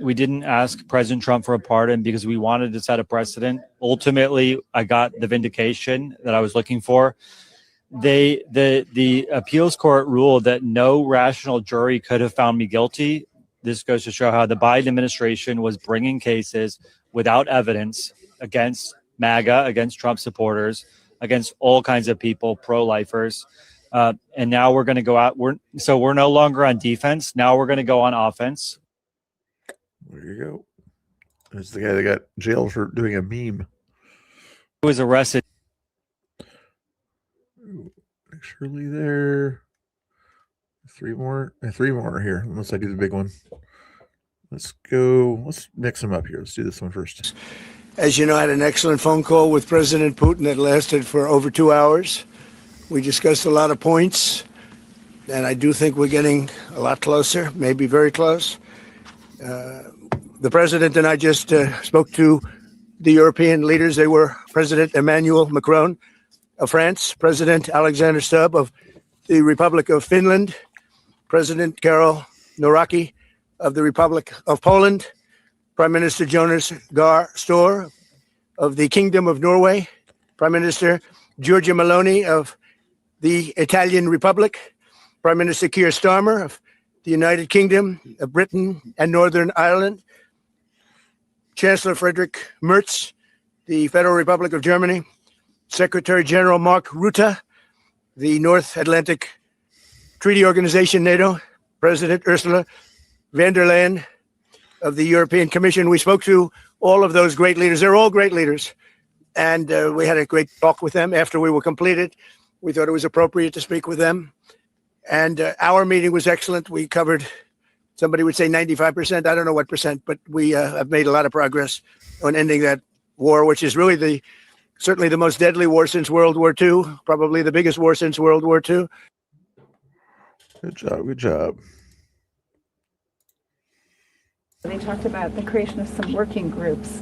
We didn't ask President Trump for a pardon because we wanted to set a precedent. Ultimately, I got the vindication that I was looking for. the appeals court ruled that no rational jury could have found me guilty. This goes to show how the Biden administration was bringing cases without evidence against MAGA, against Trump supporters, against all kinds of people, pro-lifers. And now we're going to go out. We're no longer on defense. Now we're going to go on offense. There you go. There's the guy that got jailed for doing a meme. He was arrested. Surely there. Three more here, unless I do the big one. Let's go. Let's mix them up here. Let's do this one first. As you know, I had an excellent phone call with President Putin that lasted for over 2 hours. We discussed a lot of points, and I do think we're getting a lot closer, maybe very close. The president and I just spoke to the European leaders. They were President Emmanuel Macron of France, President Alexander Stubb of the Republic of Finland, President Karol Nawrocki of the Republic of Poland, Prime Minister Jonas Gahr Store of the Kingdom of Norway, Prime Minister Giorgia Meloni of the Italian Republic, Prime Minister Keir Starmer of the United Kingdom of Britain and Northern Ireland, Chancellor Friedrich Merz, the Federal Republic of Germany, Secretary General Mark Rutte, the North Atlantic Treaty Organization, NATO, President Ursula von der Leyen of the European Commission. We spoke to all of those great leaders. They're all great leaders. And we had a great talk with them after we were completed. We thought it was appropriate to speak with them. And our meeting was excellent. We covered, somebody would say 95%. I don't know what percent, but we have made a lot of progress on ending that war, which is really certainly the most deadly war since World War II, probably the biggest war since World War II. Good job. Good job. They talked about the creation of some working groups.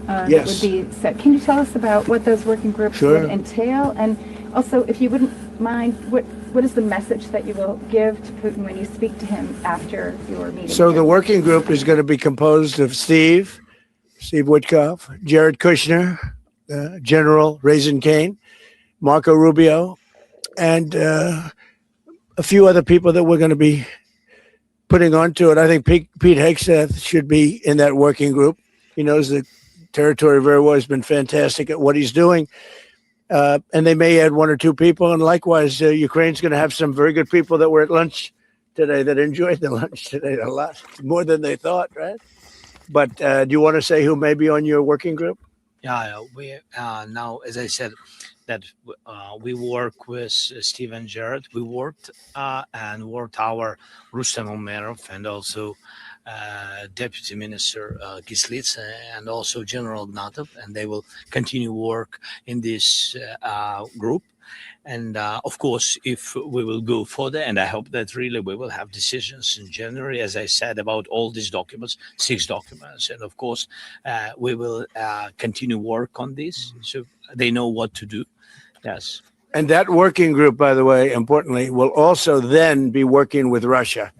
Yes. That would be set. Can you tell us about what those working groups Sure. would entail? And also, if you wouldn't mind, what is the message that you will give to Putin when you speak to him after your meeting? So the working group is going to be composed of Steve Witkoff, Jared Kushner, General Raisin Kane, Marco Rubio, and a few other people that we're going to be putting onto it. I think Pete Hegseth should be in that working group. He knows the territory very well. He's been fantastic at what he's doing. And they may add one or two people. And likewise, Ukraine's going to have some very good people that were at lunch today that enjoyed the lunch today a lot, more than they thought, right? But do you want to say who may be on your working group? Yeah, we now, as I said, that we work with Steve and Jared. We worked our Rustem Umerov and also Deputy Minister Gislitz and also General Ignatov, and they will continue work in this group. And of course, if we will go further, and I hope that really we will have decisions in January, as I said, about all these documents, 6 documents. And of course, we will continue work on this so they know what to do. Yes. And that working group, by the way, importantly, will also then be working with Russia.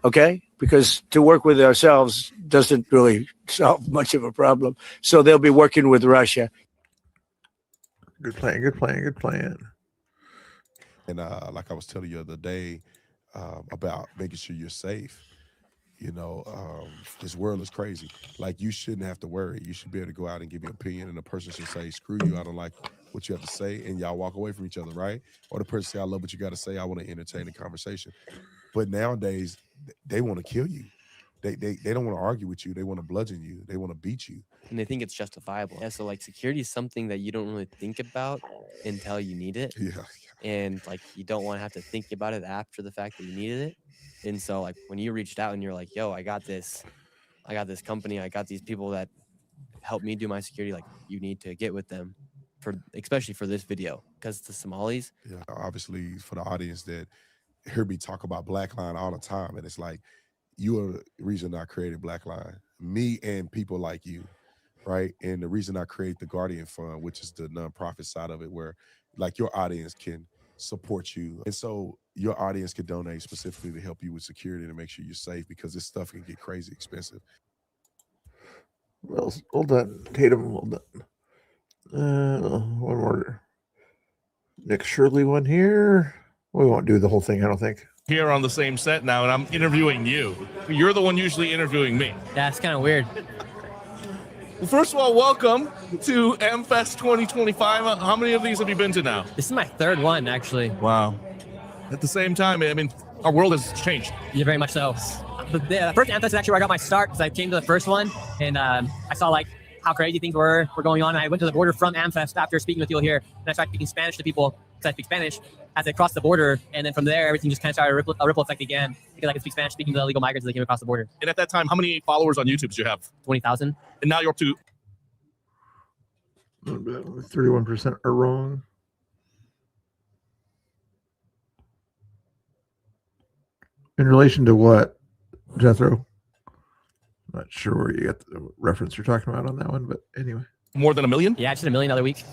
Okay? Because to work with ourselves doesn't really solve much of a problem. So they'll be working with Russia. Good plan. Good plan. Good plan. And like I was telling you the other day about making sure you're safe, this world is crazy. Like, you shouldn't have to worry. You should be able to go out and give your opinion, and the person should say, screw you, I don't like what you have to say, and y'all walk away from each other, right? Or the person say, I love what you got to say, I want to entertain the conversation. But nowadays, they want to kill you. They don't want to argue with you. They want to bludgeon you. They want to beat you. And they think it's justifiable. Yeah, so like security is something that you don't really think about until you need it. Yeah. And like you don't want to have to think about it after the fact that you needed it. And so like when you reached out and you're like, yo, I got this company, I got these people that help me do my security, like you need to get with them especially for this video, because the Somalis. Yeah, obviously for the audience that hear me talk about Blackline all the time, and it's like, you are the reason I created Blackline, me and people like you, right? And the reason I create the Guardian Fund, which is the nonprofit side of it, where like your audience can support you. And so your audience can donate specifically to help you with security and make sure you're safe, because this stuff can get crazy expensive. Well done, Tatum. Well done. One more. Nick Shirley one here. We won't do the whole thing, I don't think. Here on the same set now, and I'm interviewing you. You're the one usually interviewing me. Yeah, it's kind of weird. Well, first of all, welcome to AmFest 2025. How many of these have you been to now? This is my third one, actually. Wow. At the same time, I mean, our world has changed. Yeah, very much so. The first AmFest is actually where I got my start, because I came to the first one, and I saw like how crazy things were going on. And I went to the border from AmFest after speaking with you here, and I started speaking Spanish to people, because I speak Spanish, as I crossed the border. And then from there, everything just kind of started a ripple effect again, because I could speak Spanish speaking to illegal migrants as they came across the border. And at that time, how many followers on YouTube did you have? 20,000. And now you're up to 31% are wrong. In relation to what, Jethro? Not sure where you got the reference you're talking about on that one, but anyway. more than 1 million? Yeah, just 1 million other week.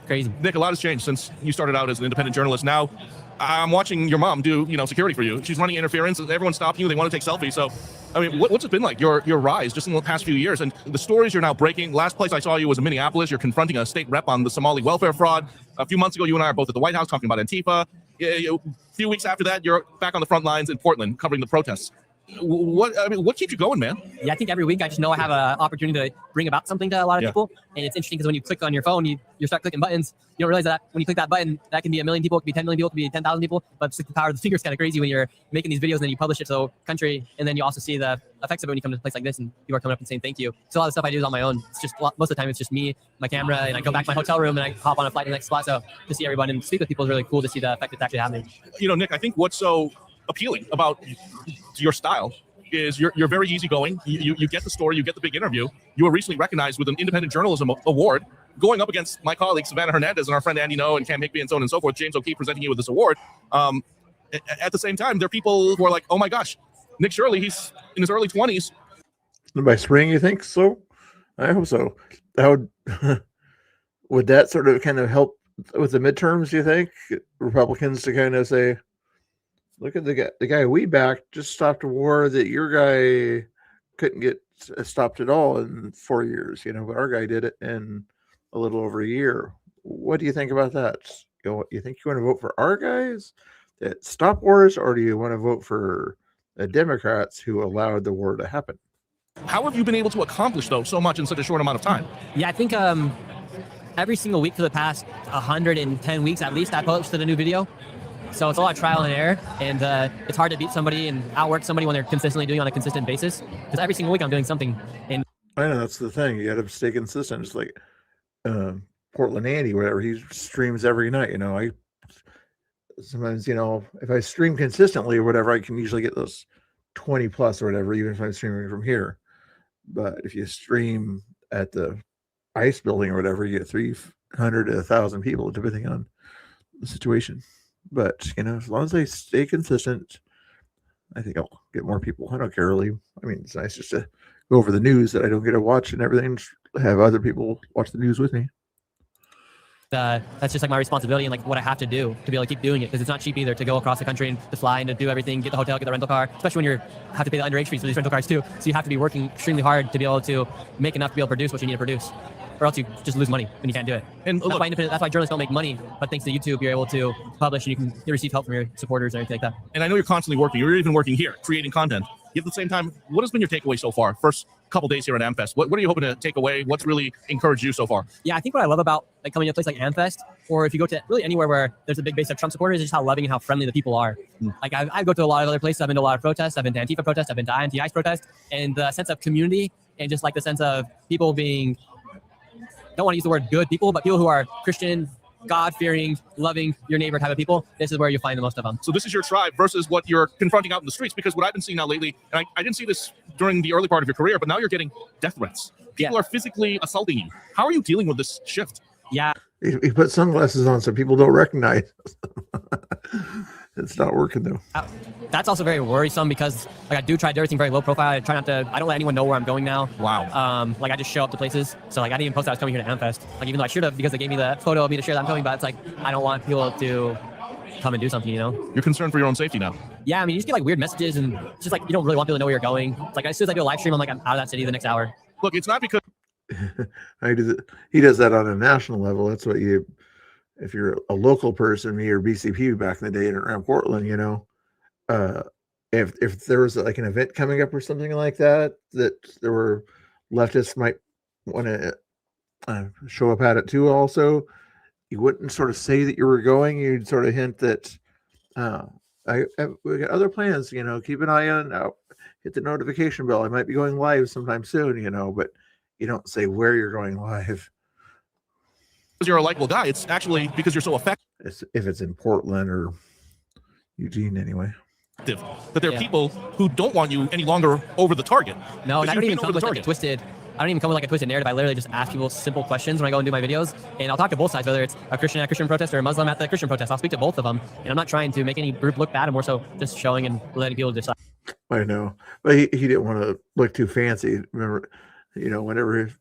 Crazy. Nick, a lot has changed since you started out as an independent journalist. Now, I'm watching your mom do, security for you. She's running interference. Everyone's stopping you. They want to take selfies. So, I mean, what's it been like, your rise just in the past few years? And the stories you're now breaking. Last place I saw you was in Minneapolis. You're confronting a state rep on the Somali welfare fraud. A few months ago, you and I are both at the White House talking about Antifa. A few weeks after that, you're back on the front lines in Portland covering the protests. What keeps you going, man? Yeah, I think every week I just know I have an opportunity to bring about something to a lot of people. And it's interesting because when you click on your phone, you start clicking buttons. You don't realize that when you click that button, that can be 1 million people, it could be 10 million people, it could be 10,000 people. But just the power of the finger is kind of crazy when you're making these videos and then you publish it to the country. And then you also see the effects of it when you come to a place like this and people are coming up and saying thank you. So a lot of the stuff I do is on my own. It's just most of the time it's just me, my camera, and I go back to my hotel room and I hop on a flight to the next spot. So to see everyone and speak with people is really cool to see the effect that's actually happening. Nick, I think what's so appealing about your style is you're very easygoing. You get the story, you get the big interview. You were recently recognized with an independent journalism award, going up against my colleagues Savannah Hernandez and our friend Andy Ngo and Cam Higby and so on and so forth. James O'Keefe presenting you with this award. At the same time, there are people who are like, oh my gosh, Nick Shirley, he's in his early 20s. By spring, you think so? I hope so. How would that sort of kind of help with the midterms, do you think? Republicans to kind of say, look at the guy we backed just stopped a war that your guy couldn't get stopped at all in 4 years, but our guy did it in a little over a year. What do you think about that? You think you want to vote for our guys that stop wars, or do you want to vote for the Democrats who allowed the war to happen? How have you been able to accomplish, though, so much in such a short amount of time? Yeah, I think every single week for the past 110 weeks at least, I posted a new video. So it's a lot of trial and error, and it's hard to beat somebody and outwork somebody when they're consistently doing on a consistent basis. Because every single week I'm doing something. And I know that's the thing. You got to stay consistent. It's like Portland Andy, whatever. He streams every night. I sometimes, if I stream consistently or whatever, I can usually get those 20 plus or whatever, even if I'm streaming from here. But if you stream at the ICE building or whatever, you get 300 to 1,000 people, depending on the situation. But, as long as I stay consistent, I think I'll get more people. I don't care really. I mean, it's nice just to go over the news that I don't get to watch and everything, have other people watch the news with me. That's just like my responsibility and like what I have to do to be able to keep doing it, because it's not cheap either to go across the country and to fly and to do everything, get the hotel, get the rental car, especially when you have to pay the underage fees for these rental cars too. So you have to be working extremely hard to be able to make enough to be able to produce what you need to produce, or else you just lose money when you can't do it. And that's why journalists don't make money, but thanks to YouTube, you're able to publish and you can receive help from your supporters and everything like that. And I know you're constantly working. You're even working here, creating content. Yet at the same time, what has been your takeaway so far? First couple days here at AmFest, what are you hoping to take away? What's really encouraged you so far? Yeah, I think what I love about coming to a place like AmFest, or if you go to really anywhere where there's a big base of Trump supporters, is just how loving and how friendly the people are. Like I go to a lot of other places. I've been to a lot of protests. I've been to Antifa protests. I've been to anti-ICE protests, and the sense of community and just like the sense of people being, don't want to use the word good people, but people who are Christian, God-fearing, loving your neighbor type of people. This is where you find the most of them. So this is your tribe versus what you're confronting out in the streets, because what I've been seeing now lately, and I didn't see this during the early part of your career, but now you're getting death threats. People are physically assaulting you. How are you dealing with this shift? Yeah. He put sunglasses on so people don't recognize. It's not working though. That's also very worrisome because I do try to do everything very low profile. I don't let anyone know where I'm going now. Wow. I just show up to places. So I didn't even post that I was coming here to AmFest. Even though I should have, because they gave me the photo of me to share that I'm coming, but it's I don't want people to come and do something, You're concerned for your own safety now. Yeah, I mean, you just get weird messages and it's just you don't really want people to know where you're going. It's as soon as I do a live stream, I'm out of that city the next hour. Look, it's not because He does that on a national level. That's what you if you're a local person, me or BCP back in the day and around Portland, if there was like an event coming up or something like that, that there were leftists might want to show up at it too. Also, you wouldn't sort of say that you were going. You'd sort of hint that we got other plans. Keep an eye on. Hit the notification bell. I might be going live sometime soon. But you don't say where you're going live. Because you're a likable guy. It's actually because you're so effective. If it's in Portland or Eugene, anyway. That there are people who don't want you any longer over the target. No, and I don't even over come the with like a target. twisted. I don't even come with like a twisted narrative. I literally just ask people simple questions when I go and do my videos, and I'll talk to both sides, whether it's a Christian at a Christian protest or a Muslim at the Christian protest. I'll speak to both of them, and I'm not trying to make any group look bad. I'm more so just showing and letting people decide. I know, but he didn't want to look too fancy. Remember, whenever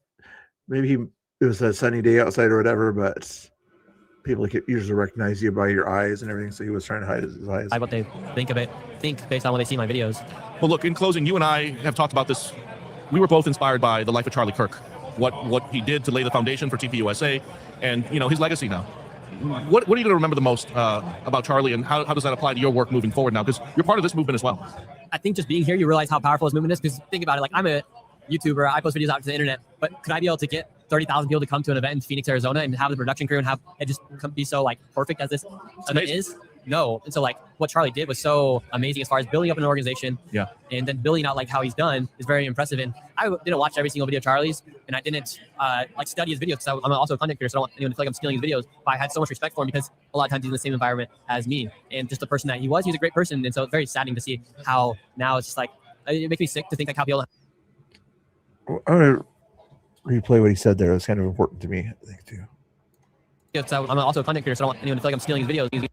maybe it was a sunny day outside or whatever, but people could usually recognize you by your eyes and everything. So he was trying to hide his eyes. What they think of it, think based on what they see in my videos. Well, look, in closing, you and I have talked about this. We were both inspired by the life of Charlie Kirk, what he did to lay the foundation for TPUSA, and his legacy now. What are you going to remember the most about Charlie, and how does that apply to your work moving forward now? Because you're part of this movement as well. I think just being here, you realize how powerful this movement is. Because think about it, like I'm a YouTuber, I post videos out to the internet, but could I be able to get 30,000 people to come to an event in Phoenix, Arizona, and have the production crew and have it just be so like perfect as this event is? No. And so like what Charlie did was so amazing as far as building up an organization. Yeah. And then building out like how he's done is very impressive. And I didn't watch every single video of Charlie's, and I didn't like study his videos because I'm also a content creator, so I don't want anyone to feel like I'm stealing his videos. But I had so much respect for him because a lot of times he's in the same environment as me, and just the person that he was a great person. And so it's very saddening to see how now it's just like it makes me sick to think like how people. I'm gonna replay what he said there. It's kind of important to me, I think, too. So I'm also a content creator, so I don't want anyone to feel like I'm stealing his videos.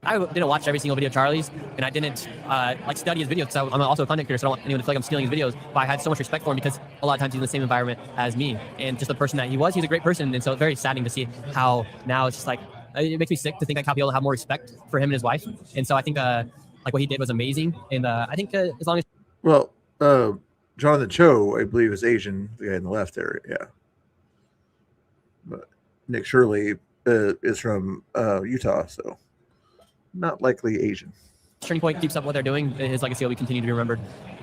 I didn't watch every single video of Charlie's, and I didn't like study his videos. So I'm also a content creator, so I don't want anyone to feel like I'm stealing his videos. But I had so much respect for him because a lot of times he's in the same environment as me, and just the person that he was, he's a great person. And so it's very saddening to see how now it's just like it makes me sick to think like how people have more respect for him and his wife. And so I think like what he did was amazing, and I think as long as Jonathan Cho, I believe, is Asian, the guy in the left there, yeah. But Nick Shirley is from Utah, so not likely Asian. Turning Point keeps up what they're doing, his legacy will continue to be remembered.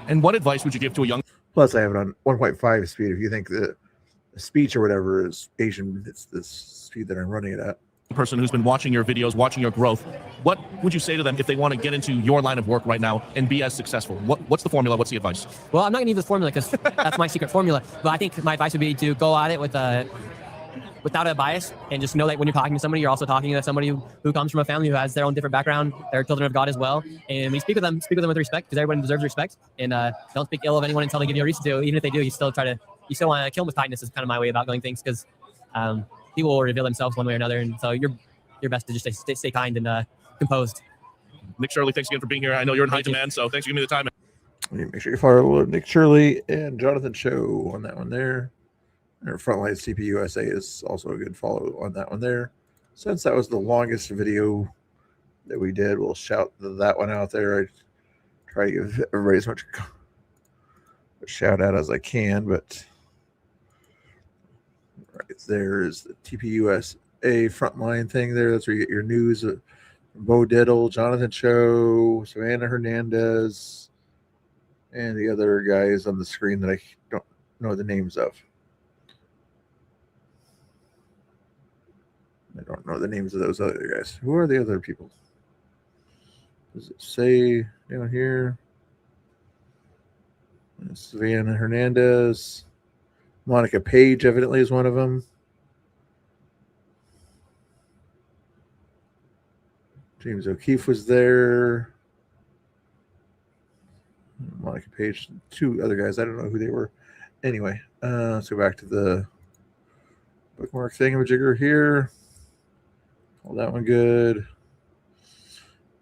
And what advice would you give to a young? Plus, I have it on 1.5 speed. If you think the speech or whatever is Asian, it's the speed that I'm running it at. Person who's been watching your videos, watching your growth, what would you say to them if they want to get into your line of work right now and be as successful? What's the formula? What's the advice? Well, I'm not gonna use this formula because that's my secret formula. But I think my advice would be to go at it with without a bias, and just know that when you're talking to somebody, you're also talking to somebody who comes from a family who has their own different background. They're children of God as well. And when you speak with them with respect, because everyone deserves respect. And don't speak ill of anyone until they give you a reason to. Even if they do, you still want to kill them with kindness. Is kind of my way about going things, because people will reveal themselves one way or another, and so you're best to just stay kind and composed. Nick Shirley, thanks again for being here. I know you're in high demand, so thanks for giving me the time. Make sure you follow Nick Shirley and Jonathan Cho on that one there. Our Frontlines TPUSA is also a good follow on that one there. Since that was the longest video that we did, we'll shout that one out there. I try to give everybody as much a shout out as I can, but right there is the TPUSA Frontline thing there. That's where you get your news. Bo Diddle, Jonathan Cho, Savannah Hernandez, and the other guys on the screen that I don't know the names of. I don't know the names of those other guys. Who are the other people? Does it say down here? Savannah Hernandez. Monica Page evidently is one of them. James O'Keefe was there. Monica Page. Two other guys. I don't know who they were. Anyway, let's go back to the bookmark thingamajigger here. All that one good.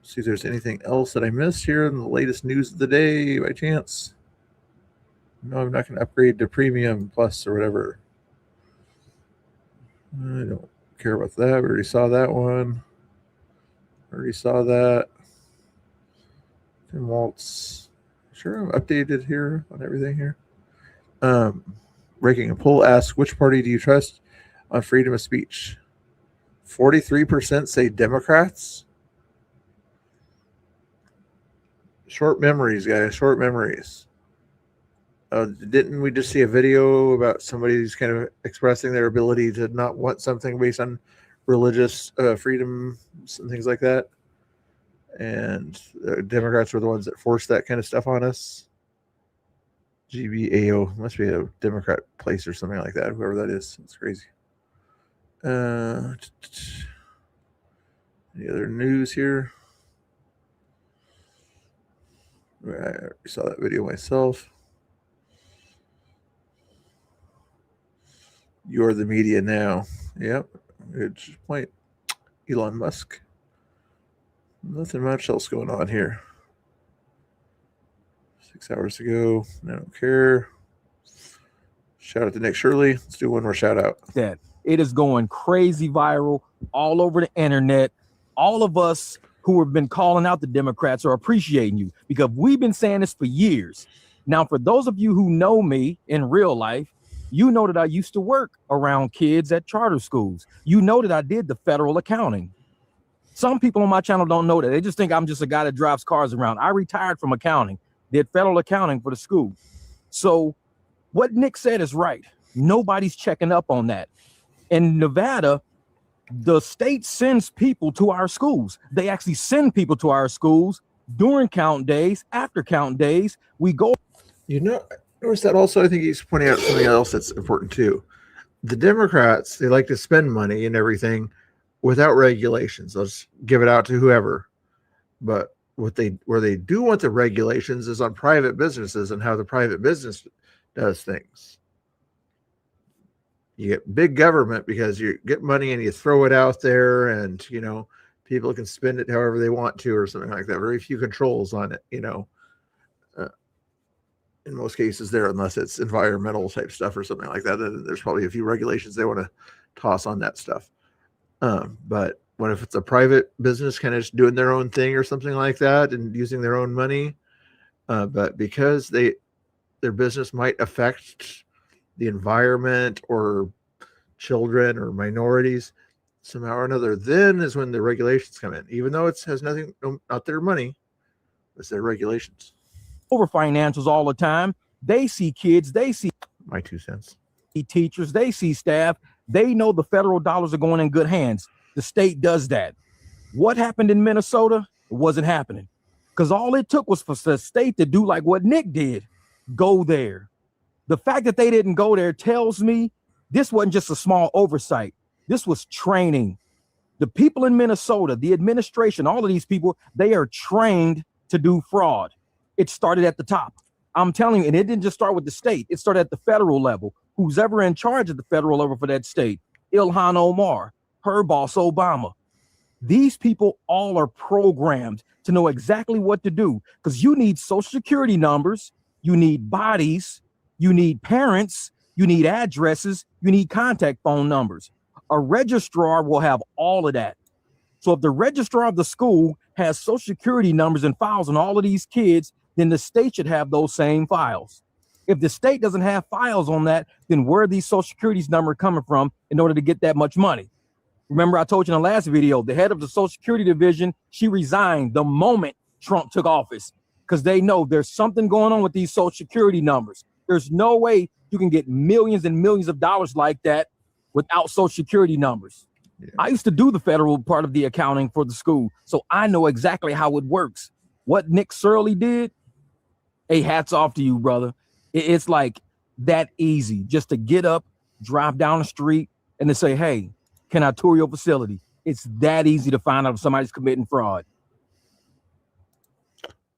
See if there's anything else that I missed here in the latest news of the day by chance. No, I'm not going to upgrade to Premium Plus or whatever. I don't care about that. We already saw that one. Already saw that. Tim Waltz. Sure, I'm updated here on everything here. Breaking a poll asks, which party do you trust on freedom of speech? 43% say Democrats. Short memories, guys. Short memories. Didn't we just see a video about somebody who's kind of expressing their ability to not want something based on religious freedom and things like that? And Democrats were the ones that forced that kind of stuff on us. GBAO must be a Democrat place or something like that. Whoever that is, it's crazy. Any other news here? I already saw that video myself. You're the media now. Yep. Good point. Elon Musk. Nothing much else going on here. 6 hours ago. I don't care. Shout out to Nick Shirley. Let's do one more shout out. That it is going crazy viral all over the internet. All of us who have been calling out the Democrats are appreciating you because we've been saying this for years. Now, for those of you who know me in real life, you know that I used to work around kids at charter schools. You know that I did the federal accounting. Some people on my channel don't know that. They just think I'm just a guy that drives cars around. I retired from accounting, did federal accounting for the school. So what Nick said is right. Nobody's checking up on that. In Nevada, the state sends people to our schools. They actually send people to our schools during count days, after count days. We go. You know, notice that also. I think he's pointing out something else that's important too. The Democrats, they like to spend money and everything without regulations. Let's give it out to whoever. But where they do want the regulations is on private businesses and how the private business does things. You get big government because you get money and you throw it out there, and you know people can spend it however they want to or something like that. Very few controls on it, you know. In most cases there, unless it's environmental type stuff or something like that, then there's probably a few regulations they want to toss on that stuff. But what if it's a private business kind of just doing their own thing or something like that and using their own money? But because their business might affect the environment or children or minorities somehow or another, then is when the regulations come in. Even though it has nothing, not their money, it's their regulations. Over financials all the time. They see kids, they see my 2 cents. Teachers, they see staff. They know the federal dollars are going in good hands. The state does that. What happened in Minnesota? It wasn't happening because all it took was for the state to do like what Nick did, go there. The fact that they didn't go there tells me this wasn't just a small oversight. This was training. The people in Minnesota, the administration, all of these people, they are trained to do fraud. It started at the top. I'm telling you, and it didn't just start with the state. It started at the federal level. Who's ever in charge of the federal level for that state? Ilhan Omar, her boss, Obama. These people all are programmed to know exactly what to do because you need social security numbers, you need bodies, you need parents, you need addresses, you need contact phone numbers. A registrar will have all of that. So if the registrar of the school has social security numbers and files on all of these kids, then the state should have those same files. If the state doesn't have files on that, then where are these social security's number coming from in order to get that much money? Remember I told you in the last video, the head of the social security division, she resigned the moment Trump took office because they know there's something going on with these social security numbers. There's no way you can get millions and millions of dollars like that without social security numbers. Yeah. I used to do the federal part of the accounting for the school, so I know exactly how it works. What Nick Shirley did, hey, hats off to you, brother. It's like that easy just to get up, drive down the street, and to say, hey, can I tour your facility? It's that easy to find out if somebody's committing fraud.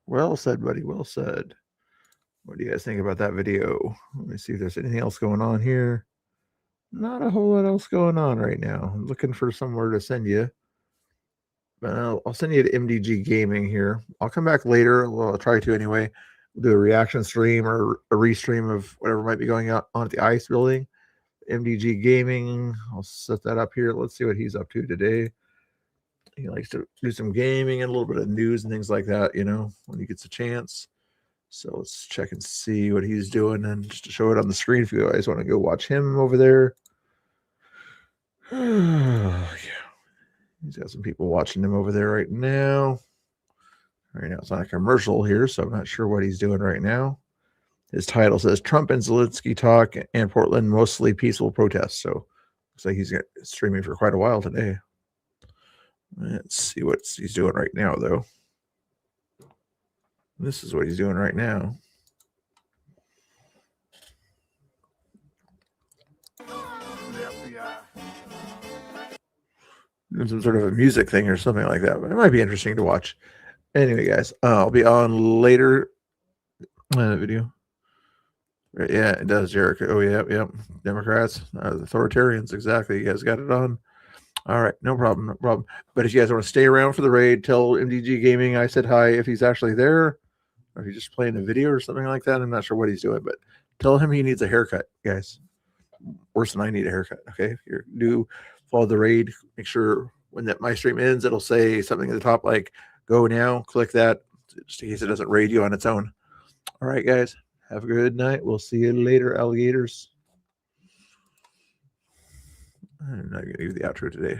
Well said, buddy. Well said. What do you guys think about that video? Let me see if there's anything else going on here. Not a whole lot else going on right now. I'm looking for somewhere to send you. But I'll send you to MDG Gaming here. I'll come back later. Well, I'll try to anyway. We'll do a reaction stream or a restream of whatever might be going on at the ICE building. MDG Gaming. I'll set that up here. Let's see what he's up to today. He likes to do some gaming and a little bit of news and things like that, you know, when he gets a chance. So let's check and see what he's doing and just to show it on the screen if you guys want to go watch him over there. Yeah, He's got some people watching him over there right now. Right now, it's not a commercial here, so I'm not sure what he's doing right now. His title says Trump and Zelensky talk and Portland mostly peaceful protests. So looks like he's streaming for quite a while today. Let's see what he's doing right now, though. This is what he's doing right now. Doing some sort of a music thing or something like that, but it might be interesting to watch. Anyway, guys, I'll be on later video. Right, yeah, it does, Jericho. Oh, yep. Democrats, authoritarians, exactly. You guys got it on. All right, no problem. But if you guys want to stay around for the raid, tell MDG Gaming I said hi if he's actually there, or if he's just playing a video or something like that. I'm not sure what he's doing, but tell him he needs a haircut, guys. Worse than I need a haircut. Okay, if you're new, follow the raid. Make sure when my stream ends, it'll say something at the top like "Go now." Click that, just in case it doesn't raid you on its own. All right, guys. Have a good night. We'll see you later, alligators. I'm not going to do the outro today.